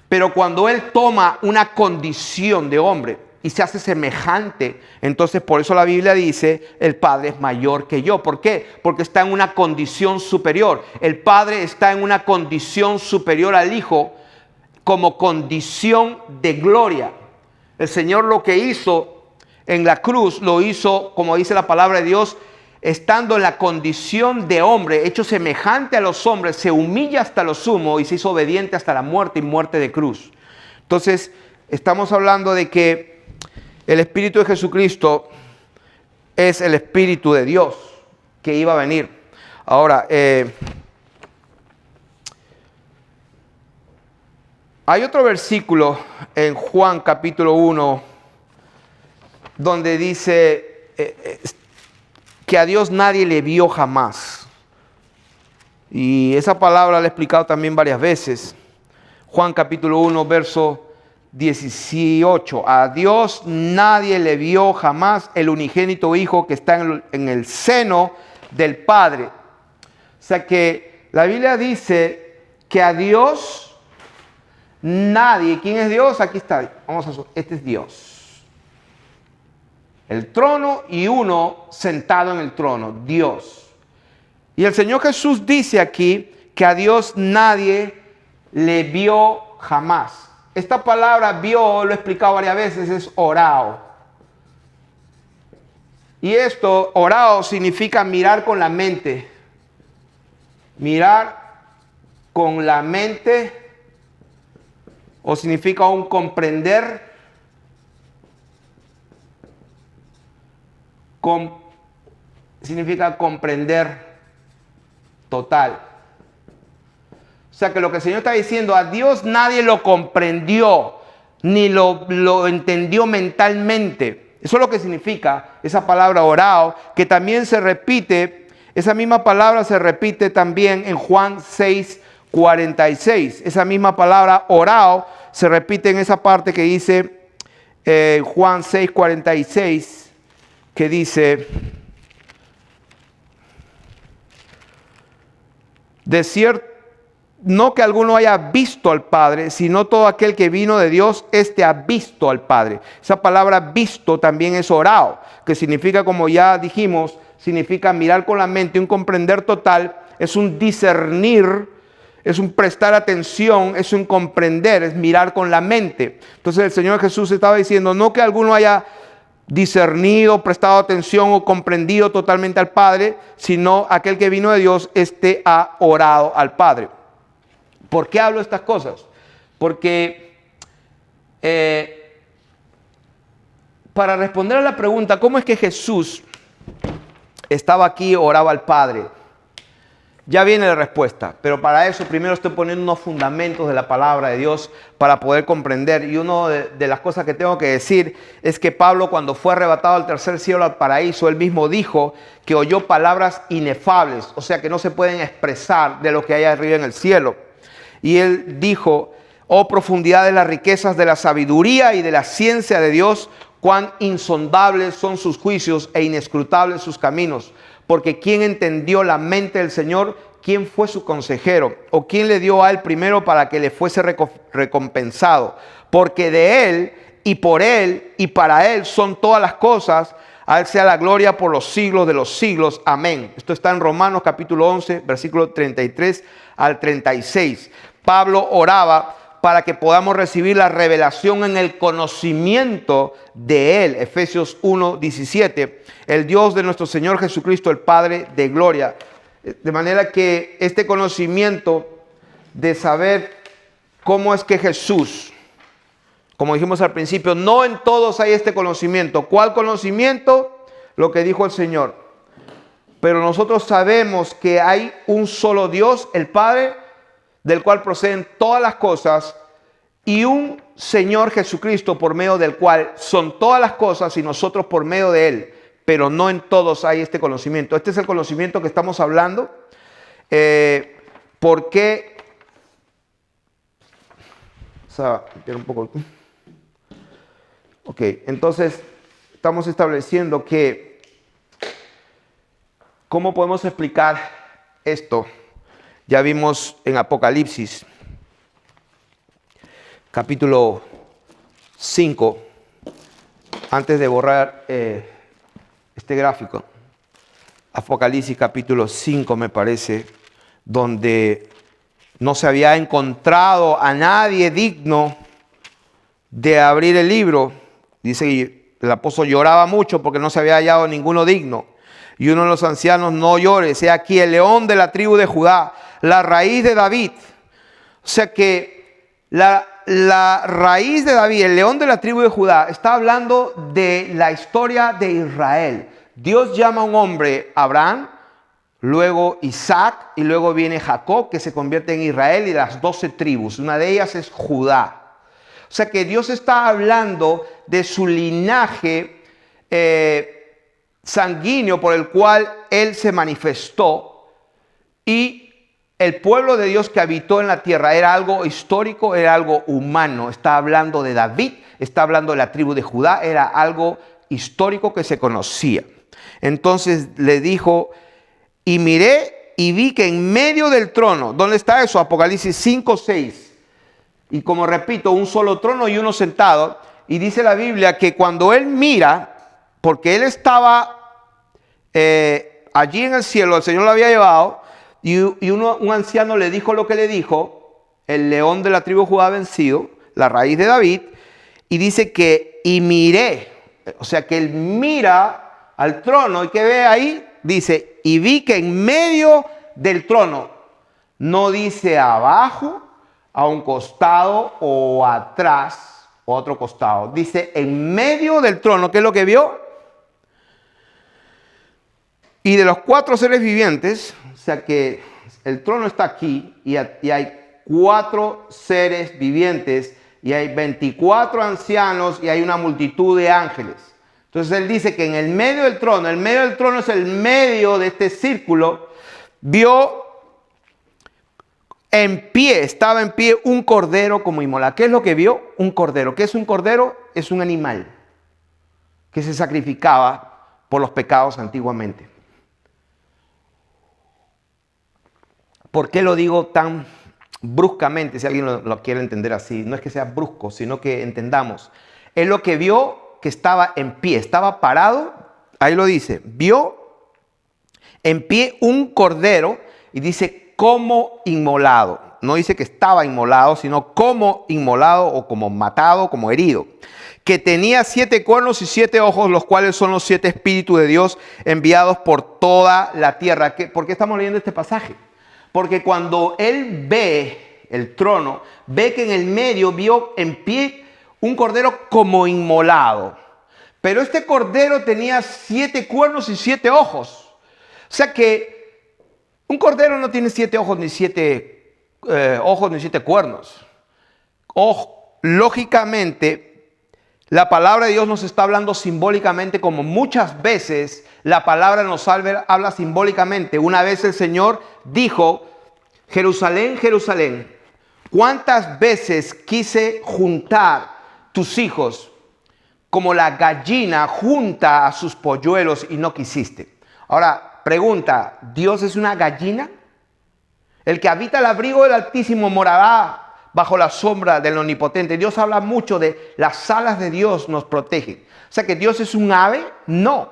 Pero cuando Él toma una condición de hombre y se hace semejante, entonces por eso la Biblia dice, el Padre es mayor que yo. ¿Por qué? Porque está en una condición superior. El Padre está en una condición superior al Hijo, como condición de gloria. El Señor lo que hizo en la cruz, lo hizo, como dice la palabra de Dios, estando en la condición de hombre, hecho semejante a los hombres, se humilla hasta lo sumo y se hizo obediente hasta la muerte y muerte de cruz. Entonces, estamos hablando de que el Espíritu de Jesucristo es el Espíritu de Dios que iba a venir. Ahora, hay otro versículo en Juan capítulo 1 donde dice que a Dios nadie le vio jamás. Y esa palabra la he explicado también varias veces. Juan capítulo 1, verso 18. A Dios nadie le vio jamás, el unigénito Hijo que está en el seno del Padre. O sea que la Biblia dice que a Dios nadie. ¿Quién es Dios? Aquí está. Este es Dios. El trono y uno sentado en el trono, Dios. Y el Señor Jesús dice aquí que a Dios nadie le vio jamás. Esta palabra vio, lo he explicado varias veces, es orao. Y esto, orao, significa mirar con la mente. Mirar con la mente, o significa un comprender, significa comprender total. O sea que lo que el Señor está diciendo, a Dios nadie lo comprendió, ni lo entendió mentalmente. Eso es lo que significa esa palabra orao, que también se repite, esa misma palabra se repite también en Juan 6:46. Esa misma palabra orao se repite en esa parte que dice Juan 6:46, que dice: de cierto, no que alguno haya visto al Padre, sino todo aquel que vino de Dios, este ha visto al Padre. Esa palabra visto también es orao, que significa, como ya dijimos, significa mirar con la mente, un comprender total, es un discernir, es un prestar atención, es un comprender, es mirar con la mente. Entonces el Señor Jesús estaba diciendo, no que alguno haya discernido, prestado atención o comprendido totalmente al Padre, sino aquel que vino de Dios, este ha orado al Padre. ¿Por qué hablo estas cosas? Porque para responder a la pregunta, ¿cómo es que Jesús estaba aquí, oraba al Padre? Ya viene la respuesta, pero para eso primero estoy poniendo unos fundamentos de la palabra de Dios para poder comprender. Y una de las cosas que tengo que decir es que Pablo, cuando fue arrebatado al tercer cielo, al paraíso, él mismo dijo que oyó palabras inefables, o sea que no se pueden expresar de lo que hay arriba en el cielo. Y él dijo: oh profundidad de las riquezas de la sabiduría y de la ciencia de Dios, cuán insondables son sus juicios e inescrutables sus caminos. Porque ¿quién entendió la mente del Señor? ¿Quién fue su consejero? ¿O quién le dio a él primero para que le fuese recompensado? Porque de él y por él y para él son todas las cosas. A él sea la gloria por los siglos de los siglos. Amén. Esto está en Romanos capítulo 11, versículo 33 al 36. Pablo oraba para que podamos recibir la revelación en el conocimiento de Él. Efesios 1:17. El Dios de nuestro Señor Jesucristo, el Padre de gloria. De manera que este conocimiento de saber cómo es que Jesús, como dijimos al principio, no en todos hay este conocimiento. ¿Cuál conocimiento? Lo que dijo el Señor. Pero nosotros sabemos que hay un solo Dios, el Padre, del cual proceden todas las cosas, y un Señor Jesucristo por medio del cual son todas las cosas y nosotros por medio de Él. Pero no en todos hay este conocimiento. Este es el conocimiento que estamos hablando. ¿Por qué? Un poco. Ok, entonces estamos estableciendo que ¿cómo podemos explicar esto? Ya vimos en Apocalipsis, capítulo 5, antes de borrar este gráfico, Apocalipsis capítulo 5 me parece, donde no se había encontrado a nadie digno de abrir el libro. Dice que el apóstol lloraba mucho porque no se había hallado ninguno digno. Y uno de los ancianos: no llores, he aquí el león de la tribu de Judá, la raíz de David. O sea que la raíz de David, el león de la tribu de Judá, está hablando de la historia de Israel. Dios llama a un hombre, Abraham, luego Isaac, y luego viene Jacob, que se convierte en Israel, y las 12 tribus. Una de ellas es Judá. O sea que Dios está hablando de su linaje sanguíneo por el cual Él se manifestó, y el pueblo de Dios que habitó en la tierra era algo histórico, era algo humano. Está hablando de David, está hablando de la tribu de Judá, era algo histórico que se conocía. Entonces le dijo: y miré y vi que en medio del trono, ¿dónde está eso? Apocalipsis 5:6. Y como repito, un solo trono y uno sentado. Y dice la Biblia que cuando él mira, porque él estaba allí en el cielo, el Señor lo había llevado, y un anciano le dijo lo que le dijo, el león de la tribu de Judá vencido, la raíz de David, y dice que, y miré, o sea que él mira al trono, y que ve ahí, dice, y vi que en medio del trono, No dice abajo, a un costado o atrás, o otro costado. Dice en medio del trono. ¿Qué es lo que vio? Y de los 4 seres vivientes, o sea que el trono está aquí y hay 4 seres vivientes y hay 24 ancianos y hay una multitud de ángeles. Entonces él dice que en el medio del trono es el medio de este círculo, vio estaba en pie un cordero como inmolado. ¿Qué es lo que vio? Un cordero. ¿Qué es un cordero? Es un animal que se sacrificaba por los pecados antiguamente. ¿Por qué lo digo tan bruscamente? Si alguien lo quiere entender así. No es que sea brusco, sino que entendamos. Él lo que vio que estaba en pie, estaba parado. Ahí lo dice. Vio en pie un cordero y dice como inmolado. No dice que estaba inmolado, sino como inmolado o como matado, como herido. Que tenía 7 cuernos y 7 ojos, los cuales son los 7 espíritus de Dios enviados por toda la tierra. ¿Por qué estamos leyendo este pasaje? Porque cuando él ve el trono, ve que en el medio vio en pie un cordero como inmolado. Pero este cordero tenía 7 cuernos y 7 ojos. O sea que un cordero no tiene 7 ojos ni 7 ojos ni 7 cuernos. Lógicamente, la palabra de Dios nos está hablando simbólicamente, como muchas veces la palabra nos habla simbólicamente. Una vez el Señor dijo: Jerusalén, Jerusalén, ¿cuántas veces quise juntar tus hijos como la gallina junta a sus polluelos y no quisiste? Ahora, pregunta, ¿Dios es una gallina? El que habita el abrigo del Altísimo morará bajo la sombra del Omnipotente. Dios habla mucho de las alas de Dios nos protegen. O sea que Dios es un ave, no.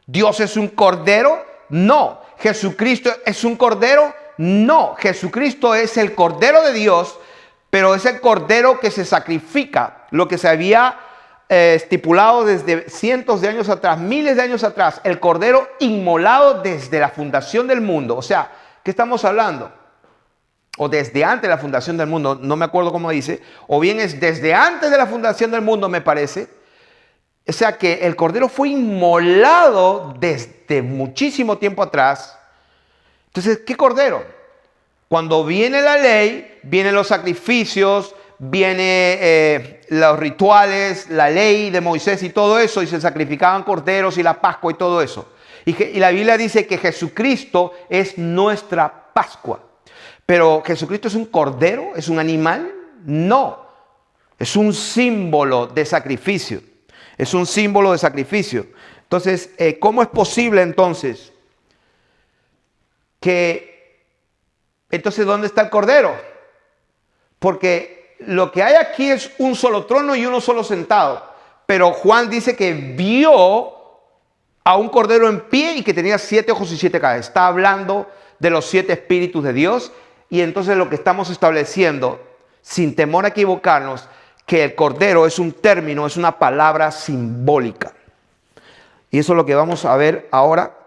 Dios es un cordero, no. Jesucristo es un cordero, no. Jesucristo es el cordero de Dios, pero es el cordero que se sacrifica. Lo que se había estipulado desde cientos de años atrás, miles de años atrás, el cordero inmolado desde la fundación del mundo. O sea, ¿qué estamos hablando? O desde antes de la fundación del mundo, no me acuerdo cómo dice, o bien es desde antes de la fundación del mundo, me parece. O sea que el cordero fue inmolado desde muchísimo tiempo atrás. Entonces, ¿qué cordero? Cuando viene la ley, vienen los sacrificios, viene los rituales, la ley de Moisés y todo eso, y se sacrificaban corderos y la Pascua y todo eso. Y la Biblia dice que Jesucristo es nuestra Pascua. Pero ¿Jesucristo es un cordero? ¿Es un animal? No. Es un símbolo de sacrificio. Es un símbolo de sacrificio. Entonces, ¿cómo es posible entonces entonces, ¿dónde está el cordero? Porque lo que hay aquí es un solo trono y uno solo sentado. Pero Juan dice que vio a un cordero en pie y que tenía 7 ojos y 7 cabezas. Está hablando de los 7 espíritus de Dios. Y entonces lo que estamos estableciendo, sin temor a equivocarnos, que el cordero es un término, es una palabra simbólica. Y eso es lo que vamos a ver ahora.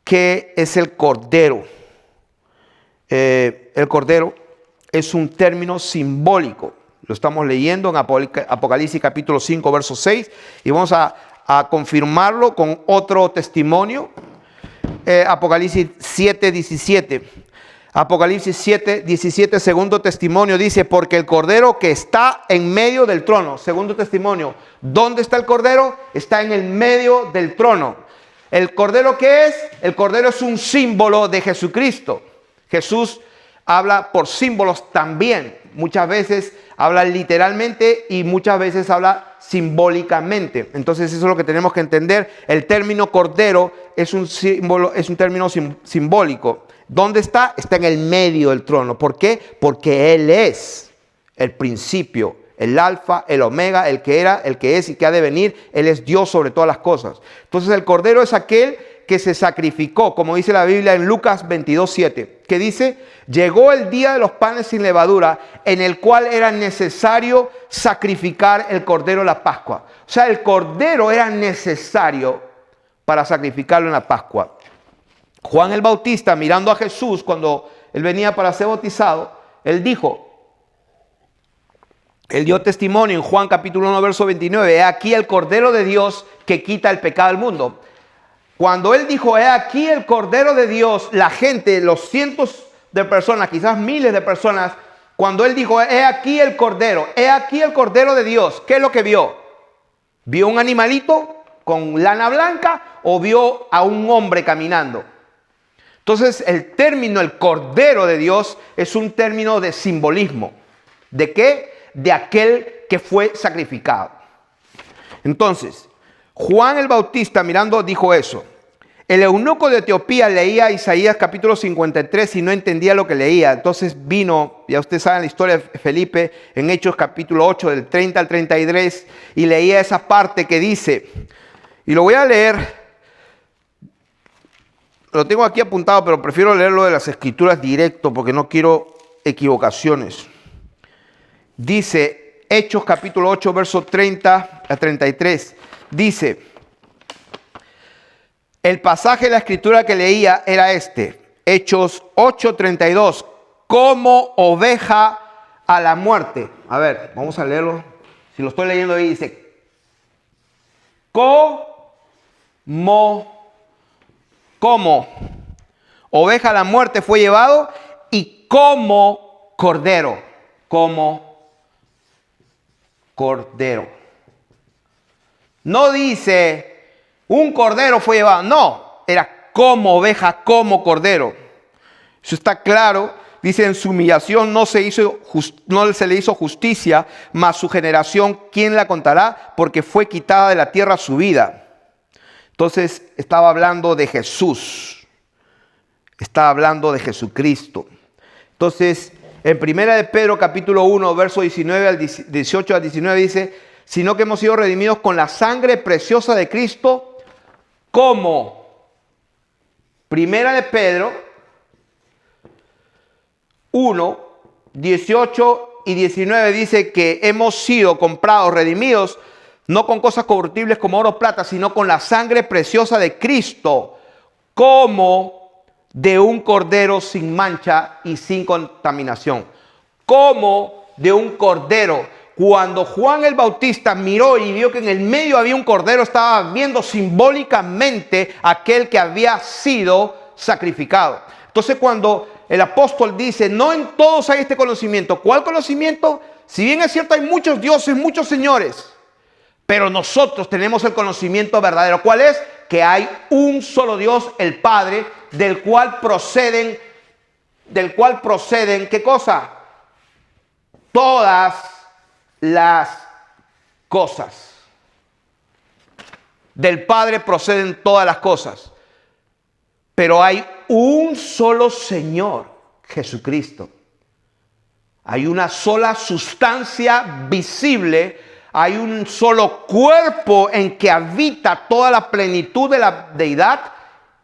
¿Qué es el cordero? El cordero es un término simbólico. Lo estamos leyendo en Apocalipsis capítulo 5, verso 6. Y vamos a confirmarlo con otro testimonio. Apocalipsis 7, 17. Apocalipsis 7, 17, segundo testimonio, dice: porque el cordero que está en medio del trono. Segundo testimonio, ¿dónde está el cordero? Está en el medio del trono. ¿El cordero qué es? El cordero es un símbolo de Jesucristo. Jesús habla por símbolos también. Muchas veces habla literalmente y muchas veces habla simbólicamente. Entonces eso es lo que tenemos que entender. El término cordero es un símbolo, es un término simbólico. ¿Dónde está? Está en el medio del trono. ¿Por qué? Porque Él es el principio, el alfa, el omega, el que era, el que es y que ha de venir. Él es Dios sobre todas las cosas. Entonces el cordero es aquel que se sacrificó, como dice la Biblia en Lucas 22, 7, que dice: llegó el día de los panes sin levadura, en el cual era necesario sacrificar el cordero de la Pascua. O sea, el cordero era necesario para sacrificarlo en la Pascua. Juan el Bautista, mirando a Jesús cuando él venía para ser bautizado, él dio testimonio en Juan capítulo 1, verso 29, he aquí el Cordero de Dios que quita el pecado del mundo. Cuando él dijo, he aquí el Cordero de Dios, la gente, los cientos de personas, quizás miles de personas, cuando él dijo, he aquí el Cordero de Dios, ¿qué es lo que vio? ¿Vio un animalito con lana blanca o vio a un hombre caminando? Entonces el término, el Cordero de Dios, es un término de simbolismo. ¿De qué? De aquel que fue sacrificado. Entonces, Juan el Bautista mirando dijo eso. El eunuco de Etiopía leía Isaías capítulo 53 y no entendía lo que leía. Entonces vino, ya ustedes saben la historia de Felipe, en Hechos capítulo 8 del 30 al 33 y leía esa parte que dice, y lo voy a leer, lo tengo aquí apuntado, pero prefiero leerlo de las Escrituras directo porque no quiero equivocaciones. Dice, Hechos capítulo 8, verso 30 a 33, dice, el pasaje de la Escritura que leía era este, Hechos 8, 32, como oveja a la muerte. A ver, vamos a leerlo. Si lo estoy leyendo ahí, dice, como oveja a la muerte fue llevado y como cordero. No dice un cordero fue llevado. No, era como oveja, como cordero. Eso está claro. Dice, en su humillación no se le hizo justicia, mas su generación, ¿quién la contará? Porque fue quitada de la tierra su vida. Entonces, estaba hablando de Jesús. Estaba hablando de Jesucristo. Entonces, en Primera de Pedro, capítulo 1, verso 18 al 19, dice, sino que hemos sido redimidos con la sangre preciosa de Cristo, como. Primera de Pedro 1, 18 y 19 dice que hemos sido comprados, redimidos, no con cosas corruptibles como oro o plata, sino con la sangre preciosa de Cristo, como de un cordero sin mancha y sin contaminación. Como de un cordero. Cuando Juan el Bautista miró y vio que en el medio había un cordero, estaba viendo simbólicamente aquel que había sido sacrificado. Entonces cuando el apóstol dice, no en todos hay este conocimiento. ¿Cuál conocimiento? Si bien es cierto, hay muchos dioses, muchos señores, pero nosotros tenemos el conocimiento verdadero. ¿Cuál es? Que hay un solo Dios, el Padre, del cual proceden, ¿qué cosa? Todas las cosas. Del Padre proceden todas las cosas. Pero hay un solo Señor, Jesucristo. Hay una sola sustancia visible, hay un solo cuerpo en que habita toda la plenitud de la deidad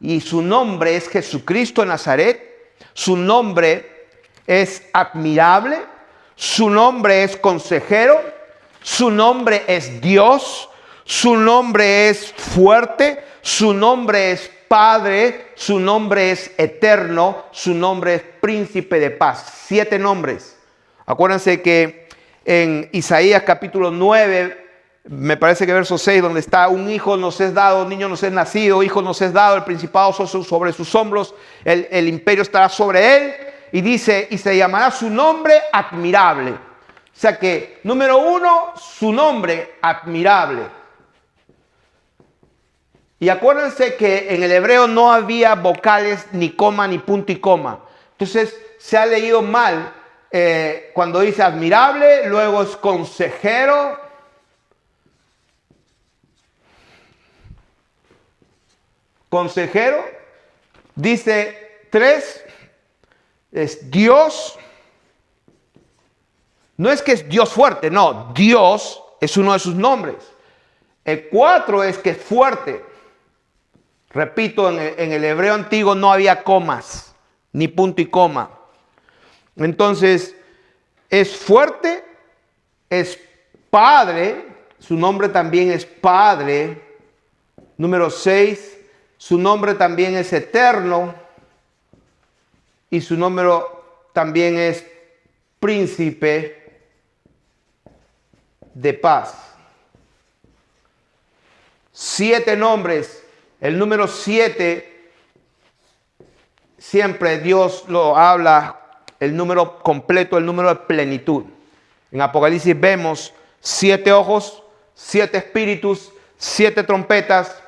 y su nombre es Jesucristo de Nazaret. Su nombre es admirable, su nombre es consejero, su nombre es Dios, su nombre es fuerte, su nombre es Padre, su nombre es eterno, su nombre es príncipe de paz. 7 nombres. Acuérdense que en Isaías capítulo 9, me parece que verso 6, donde está un hijo nos es dado, niño nos es nacido, hijo nos es dado, el principado sobre sus hombros, el imperio estará sobre él. Y dice, y se llamará su nombre admirable. O sea que, número 1, su nombre admirable. Y acuérdense que en el hebreo no había vocales, ni coma, ni punto y coma. Entonces se ha leído mal cuando dice admirable, luego es consejero. Consejero, dice 3, es Dios. No es que es Dios fuerte, no, Dios es uno de sus nombres. El 4 es que es fuerte. Repito, en el hebreo antiguo no había comas, ni punto y coma. Entonces, es fuerte, es Padre, su nombre también es Padre. Número 6, su nombre también es eterno. y su número también es príncipe de paz. 7 nombres. El número 7, siempre Dios lo habla, el número completo, el número de plenitud. En Apocalipsis vemos 7 ojos, 7 espíritus, 7 trompetas,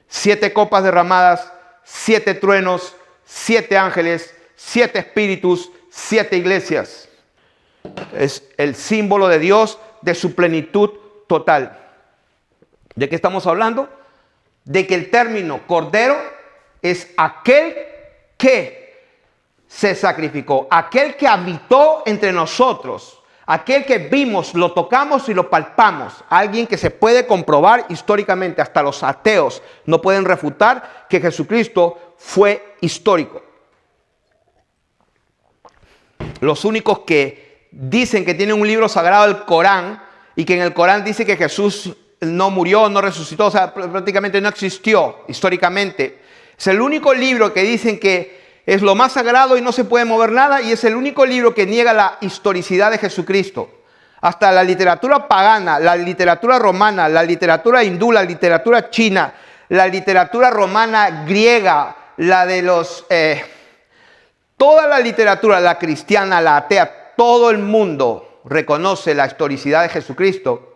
7 copas derramadas, 7 truenos, 7 ángeles, 7 espíritus, 7 iglesias. Es el símbolo de Dios, de su plenitud total. ¿De qué estamos hablando? De que el término cordero es aquel que se sacrificó, aquel que habitó entre nosotros, aquel que vimos, lo tocamos y lo palpamos, alguien que se puede comprobar históricamente. Hasta los ateos no pueden refutar que Jesucristo fue histórico. Los únicos que dicen que tienen un libro sagrado, el Corán, y que en el Corán dice que Jesús no murió, no resucitó, o sea, prácticamente no existió históricamente. Es el único libro que dicen que es lo más sagrado y no se puede mover nada, y es el único libro que niega la historicidad de Jesucristo. Hasta la literatura pagana, la literatura romana, la literatura hindú, la literatura china, la literatura romana griega, la de los... toda la literatura, la cristiana, la atea, todo el mundo reconoce la historicidad de Jesucristo.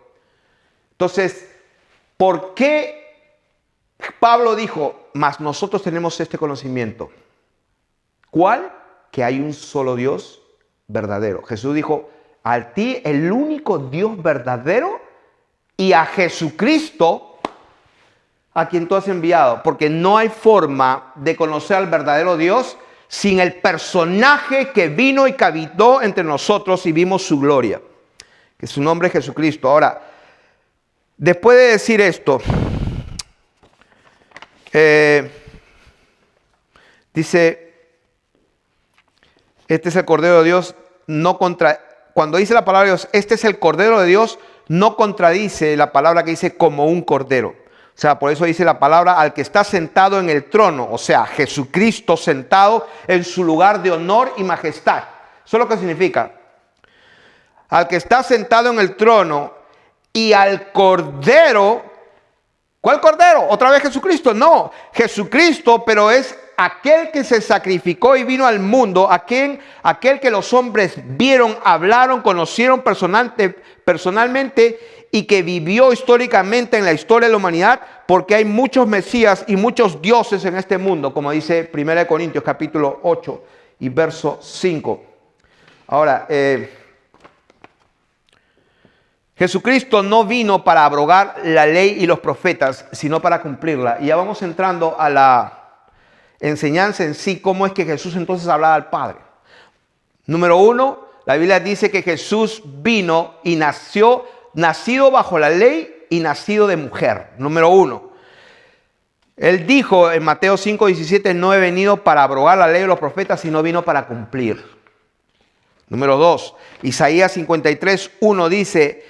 Entonces, ¿por qué Pablo dijo, mas nosotros tenemos este conocimiento? ¿Cuál? Que hay un solo Dios verdadero. Jesús dijo, a ti el único Dios verdadero y a Jesucristo a quien tú has enviado. Porque no hay forma de conocer al verdadero Dios sin el personaje que vino y que habitó entre nosotros y vimos su gloria. Que su nombre es Jesucristo. Ahora, después de decir esto, dice, este es el Cordero de Dios, cuando dice la palabra de Dios, este es el Cordero de Dios, no contradice la palabra que dice como un cordero. O sea, por eso dice la palabra al que está sentado en el trono, o sea, Jesucristo sentado en su lugar de honor y majestad. Eso es lo que significa. Al que está sentado en el trono y al Cordero. ¿Cuál Cordero? ¿Otra vez Jesucristo? No, Jesucristo, pero es aquel que se sacrificó y vino al mundo, aquel que los hombres vieron, hablaron, conocieron personalmente y que vivió históricamente en la historia de la humanidad, porque hay muchos mesías y muchos dioses en este mundo, como dice 1 Corintios capítulo 8 y verso 5. Ahora, Jesucristo no vino para abrogar la ley y los profetas, sino para cumplirla. Y ya vamos entrando a la enseñanza en sí, cómo es que Jesús entonces hablaba al Padre. Número 1, la Biblia dice que Jesús vino y nacido bajo la ley y nacido de mujer. Número 1. Él dijo en Mateo 5:17, no he venido para abrogar la ley y los profetas, sino vino para cumplir. Número 2, Isaías 53:1 dice,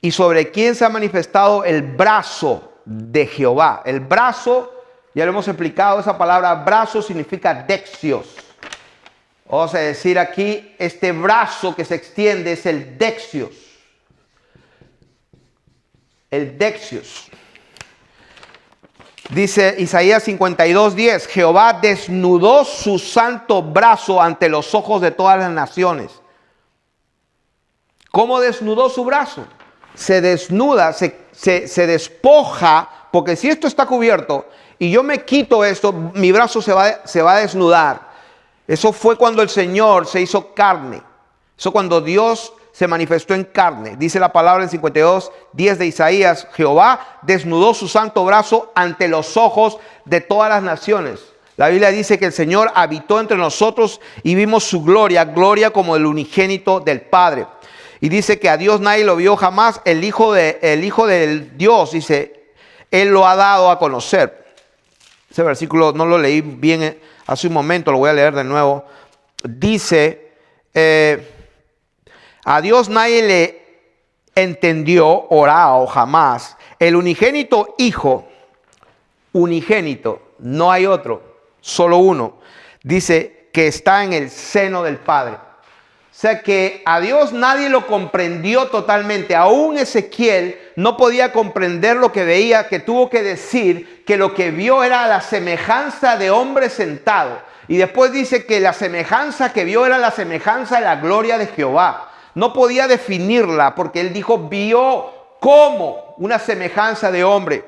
y sobre quién se ha manifestado el brazo de Jehová. El brazo, ya lo hemos explicado, esa palabra brazo significa dexios. Vamos a decir aquí, este brazo que se extiende es el dexios. El dexios. Dice Isaías 52:10, Jehová desnudó su santo brazo ante los ojos de todas las naciones. ¿Cómo desnudó su brazo? Se desnuda, se despoja, porque si esto está cubierto y yo me quito esto, mi brazo se va a desnudar. Eso fue cuando el Señor se hizo carne. Eso cuando Dios se manifestó en carne. Dice la palabra en 52:10 de Isaías, Jehová desnudó su santo brazo ante los ojos de todas las naciones. La Biblia dice que el Señor habitó entre nosotros y vimos su gloria, gloria como el unigénito del Padre. Y dice que a Dios nadie lo vio jamás, el Hijo del Dios, dice, Él lo ha dado a conocer. Ese versículo no lo leí bien hace un momento, lo voy a leer de nuevo. Dice, a Dios nadie le entendió, orado jamás. El unigénito Hijo, unigénito, no hay otro, solo uno. Dice que está en el seno del Padre. O sea que a Dios nadie lo comprendió totalmente. Aún Ezequiel no podía comprender lo que veía, que tuvo que decir que lo que vio era la semejanza de hombre sentado. Y después dice que la semejanza que vio era la semejanza de la gloria de Jehová. No podía definirla porque él dijo, vio como una semejanza de hombre.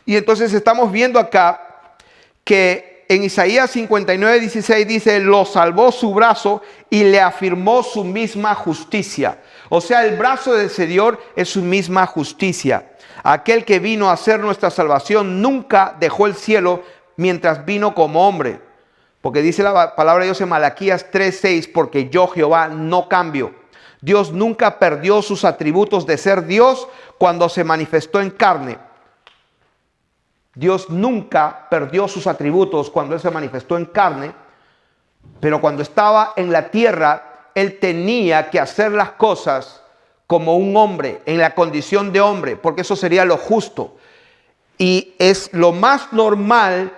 Y entonces estamos viendo acá que en Isaías 59:16 dice, lo salvó su brazo y le afirmó su misma justicia. O sea, el brazo del Señor es su misma justicia. Aquel que vino a hacer nuestra salvación nunca dejó el cielo mientras vino como hombre. Porque dice la palabra de Dios en Malaquías 3:6, porque yo Jehová no cambio. Dios nunca perdió sus atributos de ser Dios cuando se manifestó en carne. Dios nunca perdió sus atributos cuando Él se manifestó en carne, pero cuando estaba en la tierra, Él tenía que hacer las cosas como un hombre, en la condición de hombre, porque eso sería lo justo. Y es lo más normal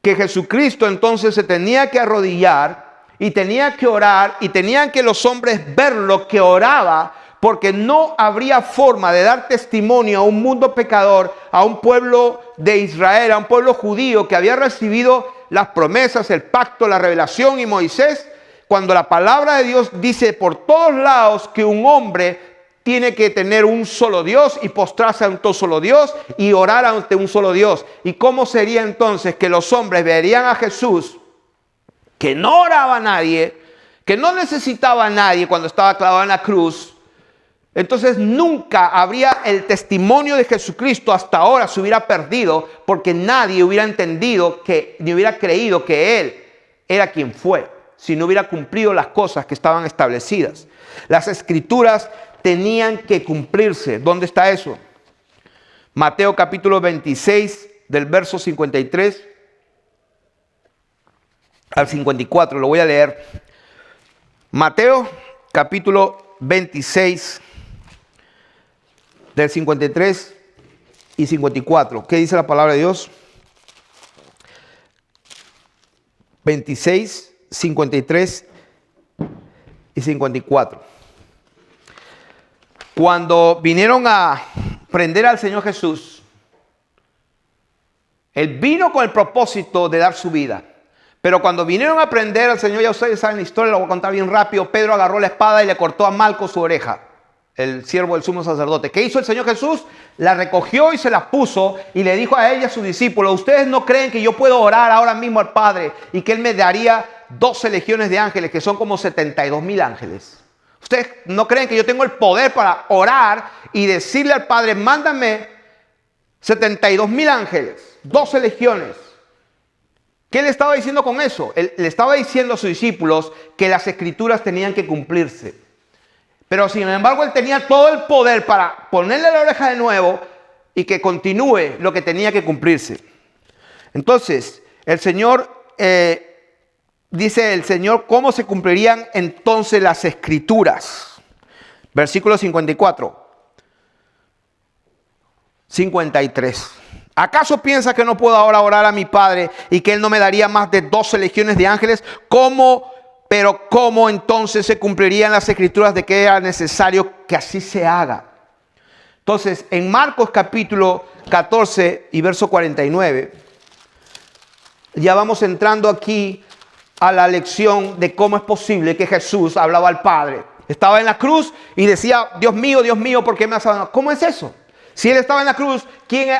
que Jesucristo entonces se tenía que arrodillar y tenía que orar y tenían que los hombres verlo que oraba, porque no habría forma de dar testimonio a un mundo pecador, a un pueblo de Israel, a un pueblo judío que había recibido las promesas, el pacto, la revelación y Moisés, cuando la palabra de Dios dice por todos lados que un hombre tiene que tener un solo Dios y postrarse ante un solo Dios y orar ante un solo Dios. ¿Y cómo sería entonces que los hombres verían a Jesús, que no oraba a nadie, que no necesitaba a nadie cuando estaba clavado en la cruz? Entonces nunca habría el testimonio de Jesucristo hasta ahora se hubiera perdido, porque nadie hubiera entendido ni hubiera creído que Él era quien fue, si no hubiera cumplido las cosas que estaban establecidas. Las escrituras tenían que cumplirse. ¿Dónde está eso? Mateo capítulo 26 del verso 53 al 54. Lo voy a leer. Mateo capítulo 26 del 53 y 54. ¿Qué dice la palabra de Dios? 26, 53 y 54. Cuando vinieron a prender al Señor Jesús, Él vino con el propósito de dar su vida. Pero cuando vinieron a prender al Señor, ya ustedes saben la historia, la voy a contar bien rápido. Pedro agarró la espada y le cortó a Malco su oreja, el siervo del sumo sacerdote. ¿Qué hizo el Señor Jesús? La recogió y se la puso y le dijo a ella, a sus discípulos, ¿ustedes no creen que yo puedo orar ahora mismo al Padre y que Él me daría 12 legiones de ángeles, que son como 72,000 ángeles? ¿Ustedes no creen que yo tengo el poder para orar y decirle al Padre, mándame 72,000 ángeles, 12 legiones? ¿Qué le estaba diciendo con eso? Él le estaba diciendo a sus discípulos que las escrituras tenían que cumplirse. Pero sin embargo, Él tenía todo el poder para ponerle la oreja de nuevo y que continúe lo que tenía que cumplirse. Entonces, el Señor... dice el Señor, ¿cómo se cumplirían entonces las escrituras? Versículo 54. 53. ¿Acaso piensa que no puedo ahora orar a mi Padre y que Él no me daría más de 12 legiones de ángeles? Pero ¿cómo entonces se cumplirían las escrituras de que era necesario que así se haga? Entonces, en Marcos capítulo 14 y verso 49, ya vamos entrando aquí a la lección de cómo es posible que Jesús hablaba al Padre. Estaba en la cruz y decía, Dios mío, ¿por qué me has abandonado? ¿Cómo es eso? Si Él estaba en la cruz,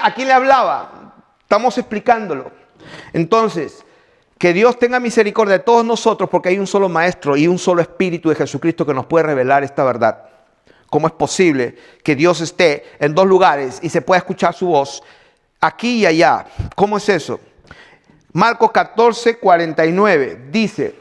¿a quién le hablaba? Estamos explicándolo. Entonces, que Dios tenga misericordia de todos nosotros, porque hay un solo Maestro y un solo Espíritu de Jesucristo que nos puede revelar esta verdad. ¿Cómo es posible que Dios esté en dos lugares y se pueda escuchar su voz aquí y allá? ¿Cómo es eso? Marcos 14, 49 dice,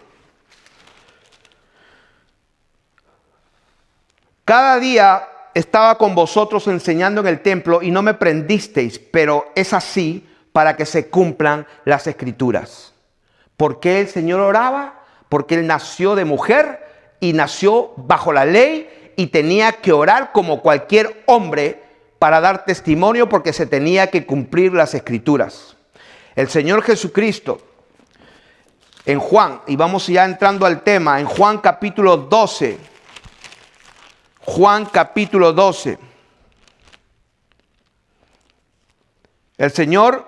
cada día estaba con vosotros enseñando en el templo y no me prendisteis, pero es así para que se cumplan las escrituras. ¿Por qué el Señor oraba? Porque Él nació de mujer y nació bajo la ley y tenía que orar como cualquier hombre para dar testimonio, porque se tenía que cumplir las escrituras. El Señor Jesucristo En Juan, y vamos ya entrando al tema, en Juan capítulo 12. Juan capítulo 12. El Señor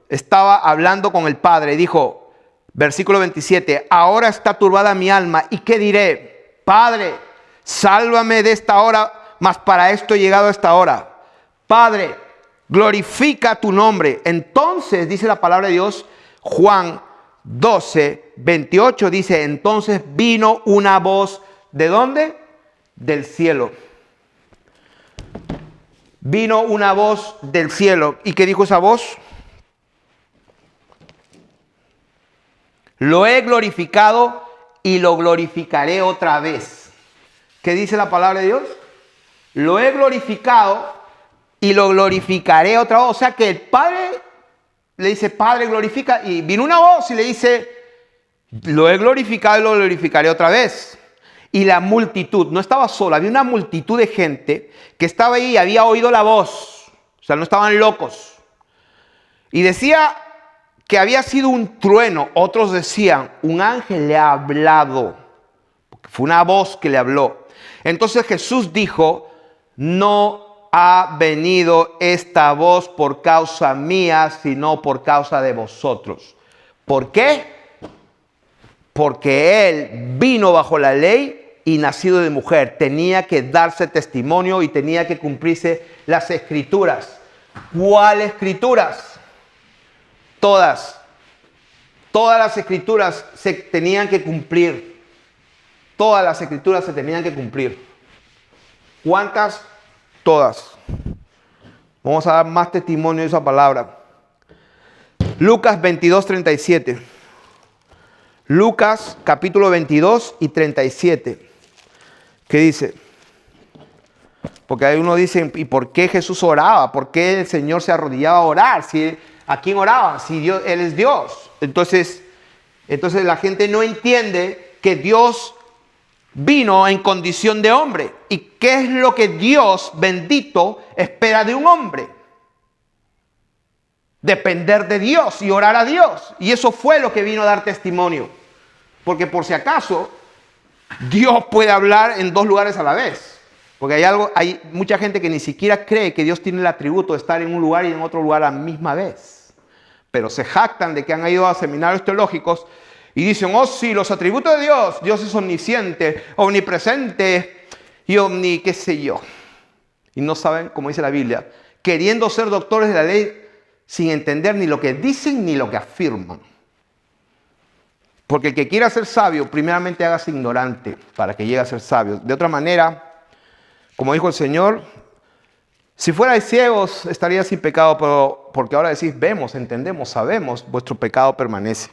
estaba hablando con el Padre y dijo, versículo 27, ahora está turbada mi alma, ¿y qué diré? Padre, sálvame de esta hora, mas para esto he llegado a esta hora. Padre, glorifica tu nombre. Entonces, dice la palabra de Dios, Juan 12, 28, dice, entonces vino una voz, ¿de dónde? Del cielo. Vino una voz del cielo. ¿Y qué dijo esa voz? Lo he glorificado y lo glorificaré otra vez. ¿Qué dice la palabra de Dios? Lo he glorificado y lo glorificaré otra vez. O sea que el Padre le dice, Padre, glorifica. Y vino una voz y le dice, lo he glorificado y lo glorificaré otra vez. Y la multitud, no estaba sola, había una multitud de gente que estaba ahí y había oído la voz. O sea, no estaban locos. Y decía que había sido un trueno. Otros decían, un ángel le ha hablado. Porque fue una voz que le habló. Entonces Jesús dijo, no ha venido esta voz por causa mía, sino por causa de vosotros. ¿Por qué? Porque Él vino bajo la ley y nacido de mujer. Tenía que darse testimonio y tenía que cumplirse las escrituras. ¿Cuáles escrituras? Todas. Todas las escrituras se tenían que cumplir. Todas las escrituras se tenían que cumplir. ¿Cuántas? Todas. Vamos a dar más testimonio de esa palabra. Lucas 22, 37. Lucas capítulo 22 y 37. ¿Qué dice? Porque hay uno dice, ¿y por qué Jesús oraba? ¿Por qué el Señor se arrodillaba a orar? ¿A quién oraba? Si Dios, Él es Dios. Entonces la gente no entiende que Dios vino en condición de hombre. ¿Y qué es lo que Dios bendito espera de un hombre? Depender de Dios y orar a Dios. Y eso fue lo que vino a dar testimonio. Porque por si acaso, Dios puede hablar en dos lugares a la vez. Porque hay mucha gente que ni siquiera cree que Dios tiene el atributo de estar en un lugar y en otro lugar a la misma vez. Pero se jactan de que han ido a seminarios teológicos y dicen, oh sí, los atributos de Dios. Dios es omnisciente, omnipresente y qué sé yo. Y no saben, como dice la Biblia, queriendo ser doctores de la ley sin entender ni lo que dicen ni lo que afirman. Porque el que quiera ser sabio, primeramente hágase ignorante para que llegue a ser sabio. De otra manera, como dijo el Señor, si fuerais ciegos estaría sin pecado, pero porque ahora decís, vemos, entendemos, sabemos, vuestro pecado permanece.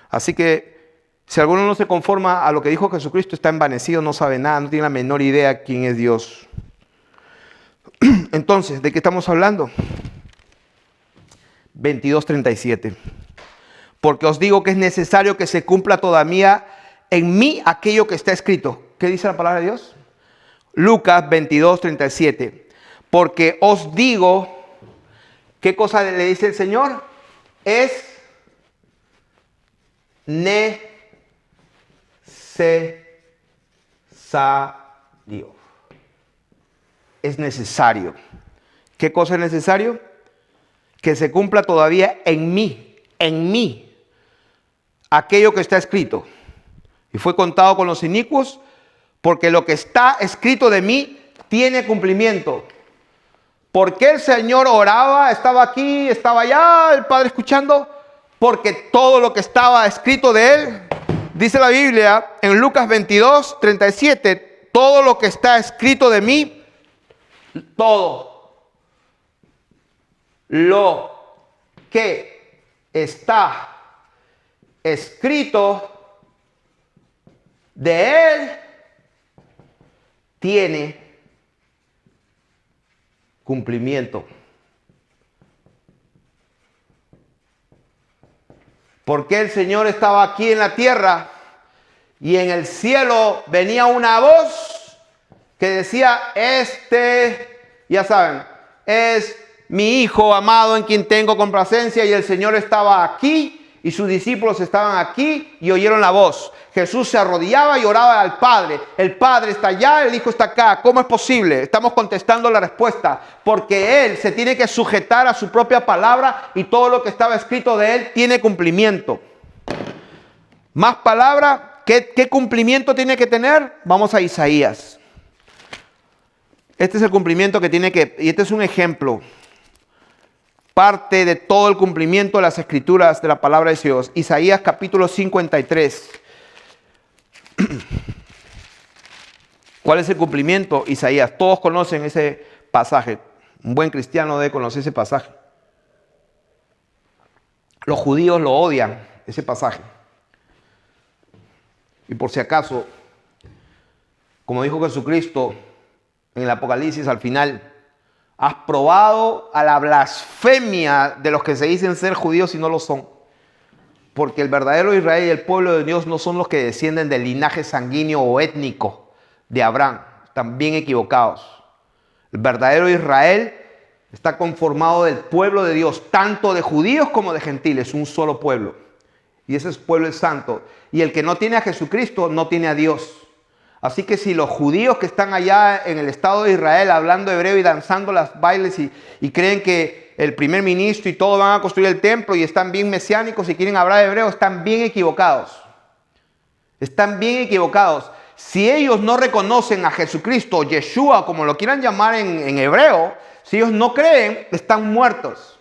Así que si alguno no se conforma a lo que dijo Jesucristo, está envanecido, no sabe nada, no tiene la menor idea quién es Dios. Entonces, ¿de qué estamos hablando? 22:37. Porque os digo que es necesario que se cumpla todavía en mí aquello que está escrito. ¿Qué dice la palabra de Dios? Lucas 22:37. Porque os digo, ¿qué cosa le dice el Señor? Es necesario. Es necesario. ¿Qué cosa es necesario? Que se cumpla todavía en mí, aquello que está escrito. Y fue contado con los inicuos, porque lo que está escrito de mí tiene cumplimiento. ¿Por qué el Señor oraba? Estaba aquí, estaba allá, el Padre escuchando. Porque todo lo que estaba escrito de Él, dice la Biblia en Lucas 22:37, todo lo que está escrito de mí, todo lo que está escrito de Él tiene cumplimiento. Porque el Señor estaba aquí en la tierra y en el cielo venía una voz que decía, ya saben, es mi Hijo amado en quien tengo complacencia, y el Señor estaba aquí y sus discípulos estaban aquí y oyeron la voz. Jesús se arrodillaba y oraba al Padre. El Padre está allá, el Hijo está acá. ¿Cómo es posible? Estamos contestando la respuesta. Porque Él se tiene que sujetar a su propia palabra y todo lo que estaba escrito de Él tiene cumplimiento. Más palabra, ¿qué cumplimiento tiene que tener? Vamos a Isaías. Este es el cumplimiento que tiene que, y este es un ejemplo. Parte de todo el cumplimiento de las escrituras de la palabra de Dios. Isaías capítulo 53. ¿Cuál es el cumplimiento? Isaías. Todos conocen ese pasaje. Un buen cristiano debe conocer ese pasaje. Los judíos lo odian, ese pasaje. Y por si acaso, como dijo Jesucristo en el Apocalipsis al final, has probado a la blasfemia de los que se dicen ser judíos y no lo son. Porque el verdadero Israel y el pueblo de Dios no son los que descienden del linaje sanguíneo o étnico de Abraham. Están bien equivocados. El verdadero Israel está conformado del pueblo de Dios, tanto de judíos como de gentiles, un solo pueblo. Y ese pueblo es santo. Y el que no tiene a Jesucristo no tiene a Dios. Así que si los judíos que están allá en el Estado de Israel hablando hebreo y danzando las bailes y creen que el primer ministro y todo van a construir el templo y están bien mesiánicos y quieren hablar hebreo, están bien equivocados. Están bien equivocados. Si ellos no reconocen a Jesucristo, o Yeshua, como lo quieran llamar en hebreo, si ellos no creen, están muertos.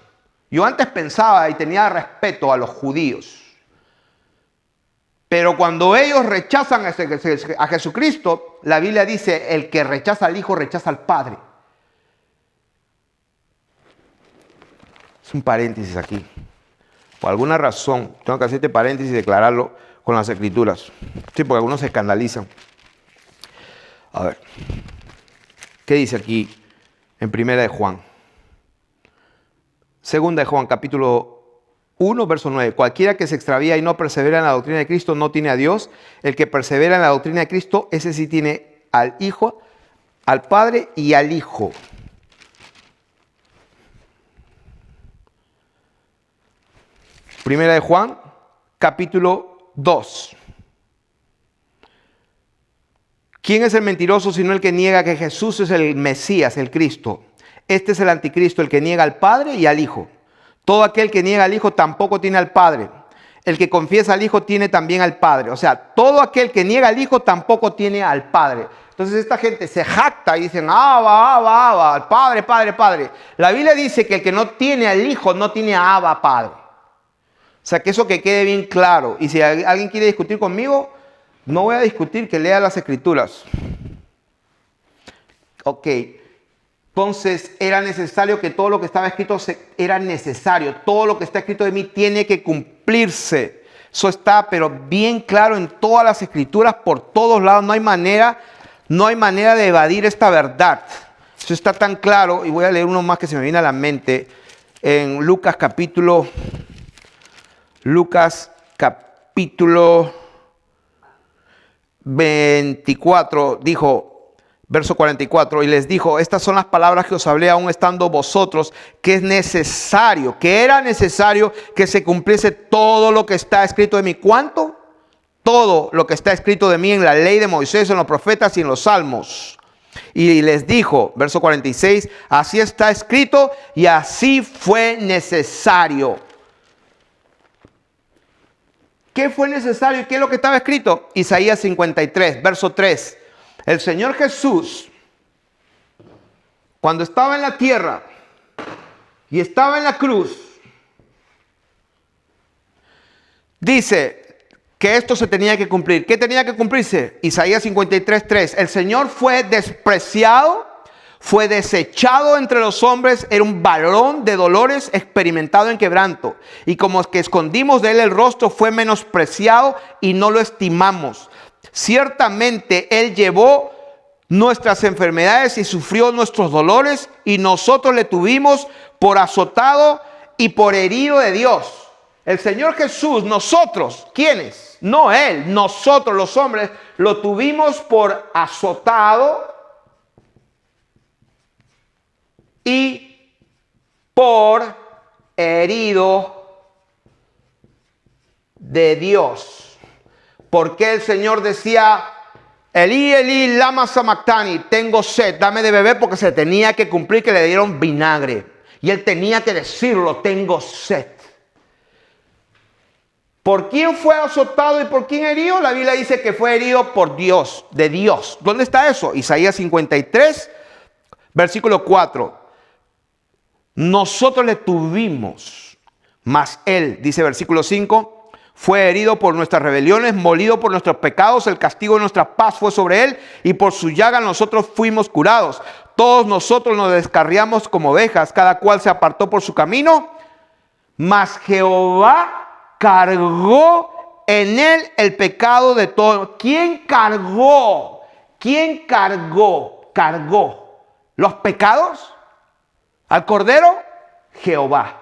Yo antes pensaba y tenía respeto a los judíos. Pero cuando ellos rechazan a Jesucristo, la Biblia dice, el que rechaza al Hijo rechaza al Padre. Es un paréntesis aquí. Por alguna razón, tengo que hacer este paréntesis y declararlo con las Escrituras. Sí, porque algunos se escandalizan. A ver, ¿qué dice aquí en Primera de Juan? Segunda de Juan, capítulo 1, verso 9. Cualquiera que se extravía y no persevera en la doctrina de Cristo no tiene a Dios. El que persevera en la doctrina de Cristo, ese sí tiene al Hijo, al Padre y al Hijo. Primera de Juan, capítulo 2. ¿Quién es el mentiroso sino el que niega que Jesús es el Mesías, el Cristo? Este es el anticristo, el que niega al Padre y al Hijo. Todo aquel que niega al Hijo tampoco tiene al Padre. El que confiesa al Hijo tiene también al Padre. O sea, todo aquel que niega al Hijo tampoco tiene al Padre. Entonces esta gente se jacta y dicen, Abba, Abba, Abba, al Padre, Padre, Padre. La Biblia dice que el que no tiene al Hijo no tiene a Abba, Padre. O sea, que eso que quede bien claro. Y si alguien quiere discutir conmigo, no voy a discutir, que lea las Escrituras. Ok. Entonces era necesario que todo lo que estaba escrito era necesario. Todo lo que está escrito de mí tiene que cumplirse. Eso está pero bien claro en todas las Escrituras, por todos lados. No hay manera de evadir esta verdad. Eso está tan claro. Y voy a leer uno más que se me viene a la mente. En Lucas capítulo 24 dijo, verso 44, y les dijo, estas son las palabras que os hablé aún estando vosotros, que es necesario, que era necesario que se cumpliese todo lo que está escrito de mí. ¿Cuánto? Todo lo que está escrito de mí en la ley de Moisés, en los profetas y en los salmos. Y les dijo, verso 46, así está escrito y así fue necesario. ¿Qué fue necesario? ¿Qué es lo que estaba escrito? Isaías 53, verso 3. El Señor Jesús, cuando estaba en la tierra y estaba en la cruz, dice que esto se tenía que cumplir. ¿Qué tenía que cumplirse? Isaías 53, 3. El Señor fue despreciado, fue desechado entre los hombres, era un varón de dolores, experimentado en quebranto. Y como que escondimos de él el rostro, fue menospreciado y no lo estimamos. Ciertamente Él llevó nuestras enfermedades y sufrió nuestros dolores, y nosotros le tuvimos por azotado y por herido de Dios. El Señor Jesús, nosotros, ¿quiénes? No Él, nosotros los hombres, lo tuvimos por azotado y por herido de Dios. ¿Por qué el Señor decía, Elí, Elí, lama sabactani, tengo sed, dame de beber? Porque se tenía que cumplir que le dieron vinagre. Y él tenía que decirlo, tengo sed. ¿Por quién fue azotado y por quién herido? La Biblia dice que fue herido por Dios, de Dios. ¿Dónde está eso? Isaías 53, versículo 4. Nosotros le tuvimos, mas él, dice versículo 5, fue herido por nuestras rebeliones, molido por nuestros pecados, el castigo de nuestra paz fue sobre él, y por su llaga nosotros fuimos curados. Todos nosotros nos descarriamos como ovejas, cada cual se apartó por su camino, mas Jehová cargó en él el pecado de todos. ¿Quién cargó? ¿Quién cargó? Cargó los pecados al Cordero. Jehová.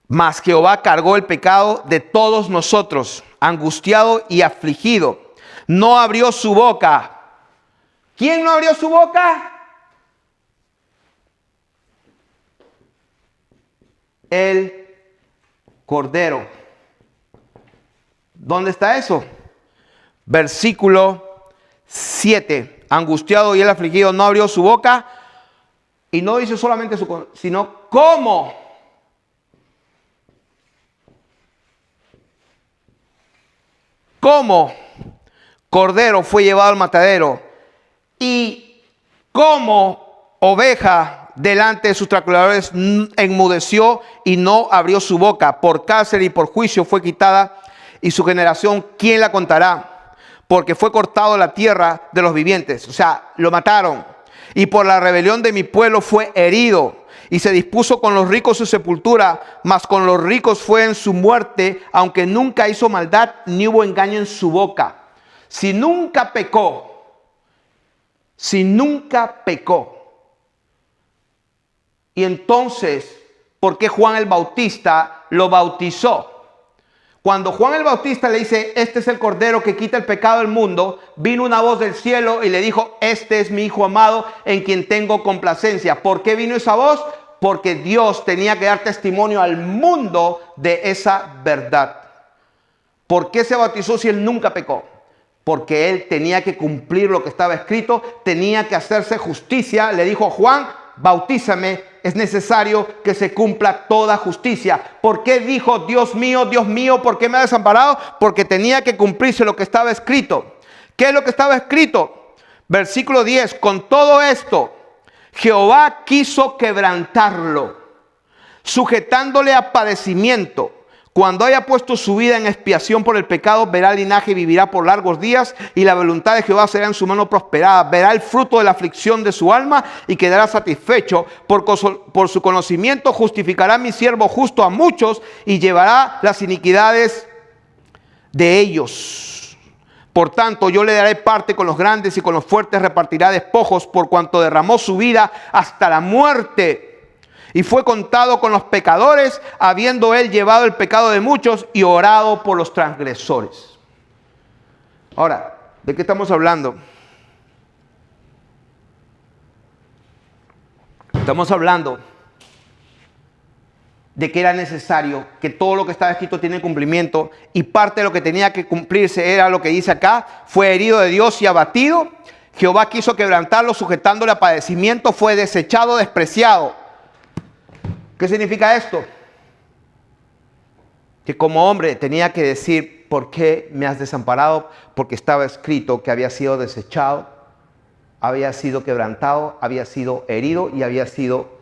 Mas Jehová cargó el pecado de todos nosotros, angustiado y afligido. No abrió su boca. ¿Quién no abrió su boca? El Cordero. ¿Dónde está eso? Versículo 7. Angustiado y el afligido no abrió su boca. Y no dice solamente sino cómo. Como cordero fue llevado al matadero y como oveja delante de sus tractadores enmudeció y no abrió su boca. Por cárcel y por juicio fue quitada, y su generación, ¿quién la contará? Porque fue cortado de la tierra de los vivientes. O sea, lo mataron. Y por la rebelión de mi pueblo fue herido. Y se dispuso con los ricos su sepultura, mas con los ricos fue en su muerte, aunque nunca hizo maldad, ni hubo engaño en su boca. Si nunca pecó, y entonces, ¿por qué Juan el Bautista lo bautizó? Cuando Juan el Bautista le dice, este es el Cordero que quita el pecado del mundo, vino una voz del cielo y le dijo, este es mi Hijo amado en quien tengo complacencia. ¿Por qué vino esa voz? Porque Dios tenía que dar testimonio al mundo de esa verdad. ¿Por qué se bautizó si él nunca pecó? Porque él tenía que cumplir lo que estaba escrito, tenía que hacerse justicia. Le dijo a Juan, bautízame, es necesario que se cumpla toda justicia. ¿Por qué dijo, Dios mío, por qué me ha desamparado? Porque tenía que cumplirse lo que estaba escrito. ¿Qué es lo que estaba escrito? Versículo 10, con todo esto, Jehová quiso quebrantarlo, sujetándole a padecimiento. Cuando haya puesto su vida en expiación por el pecado, verá el linaje y vivirá por largos días, y la voluntad de Jehová será en su mano prosperada. Verá el fruto de la aflicción de su alma y quedará satisfecho. Por su conocimiento justificará mi siervo justo a muchos y llevará las iniquidades de ellos. Por tanto, yo le daré parte con los grandes y con los fuertes repartirá despojos, por cuanto derramó su vida hasta la muerte. Y fue contado con los pecadores, habiendo él llevado el pecado de muchos y orado por los transgresores. Ahora, ¿de qué estamos hablando? Estamos hablando de que era necesario, que todo lo que estaba escrito tiene cumplimiento, y parte de lo que tenía que cumplirse era lo que dice acá: fue herido de Dios y abatido. Jehová quiso quebrantarlo, sujetándole a padecimiento, fue desechado, despreciado. ¿Qué significa esto? Que como hombre tenía que decir, ¿por qué me has desamparado? Porque estaba escrito que había sido desechado, había sido quebrantado, había sido herido y había sido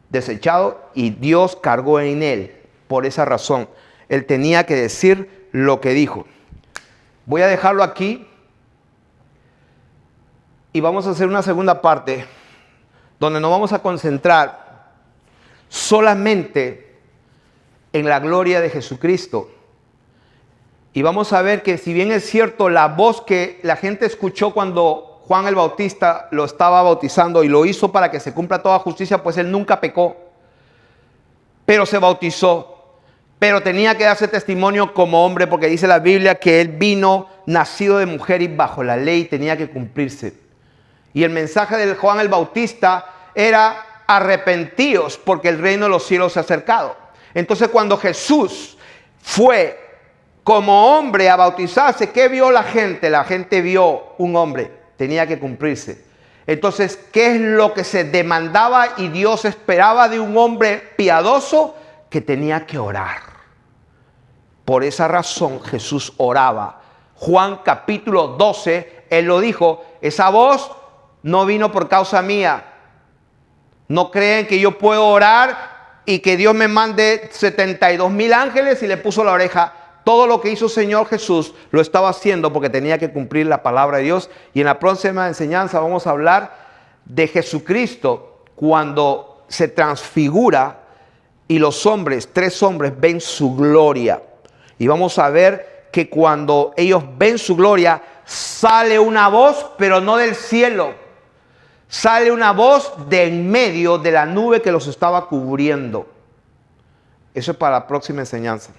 desechado, y Dios cargó en él. Por esa razón, él tenía que decir lo que dijo. Voy a dejarlo aquí y vamos a hacer una segunda parte donde nos vamos a concentrar solamente en la gloria de Jesucristo. Y vamos a ver que, si bien es cierto, la voz que la gente escuchó cuando Juan el Bautista lo estaba bautizando y lo hizo para que se cumpla toda justicia, pues él nunca pecó, pero se bautizó, pero tenía que darse testimonio como hombre, porque dice la Biblia que él vino nacido de mujer y bajo la ley tenía que cumplirse. Y el mensaje de Juan el Bautista era arrepentíos porque el reino de los cielos se ha acercado. Entonces cuando Jesús fue como hombre a bautizarse, ¿qué vio la gente? La gente vio un hombre, tenía que cumplirse. Entonces, ¿qué es lo que se demandaba y Dios esperaba de un hombre piadoso? Que tenía que orar. Por esa razón Jesús oraba. Juan capítulo 12, Él lo dijo, esa voz no vino por causa mía. No creen que yo puedo orar y que Dios me mande 72,000 ángeles y le puso la oreja. Todo lo que hizo el Señor Jesús lo estaba haciendo porque tenía que cumplir la palabra de Dios. Y en la próxima enseñanza vamos a hablar de Jesucristo cuando se transfigura y los hombres, 3 hombres, ven su gloria. Y vamos a ver que cuando ellos ven su gloria, sale una voz, pero no del cielo. Sale una voz de en medio de la nube que los estaba cubriendo. Eso es para la próxima enseñanza.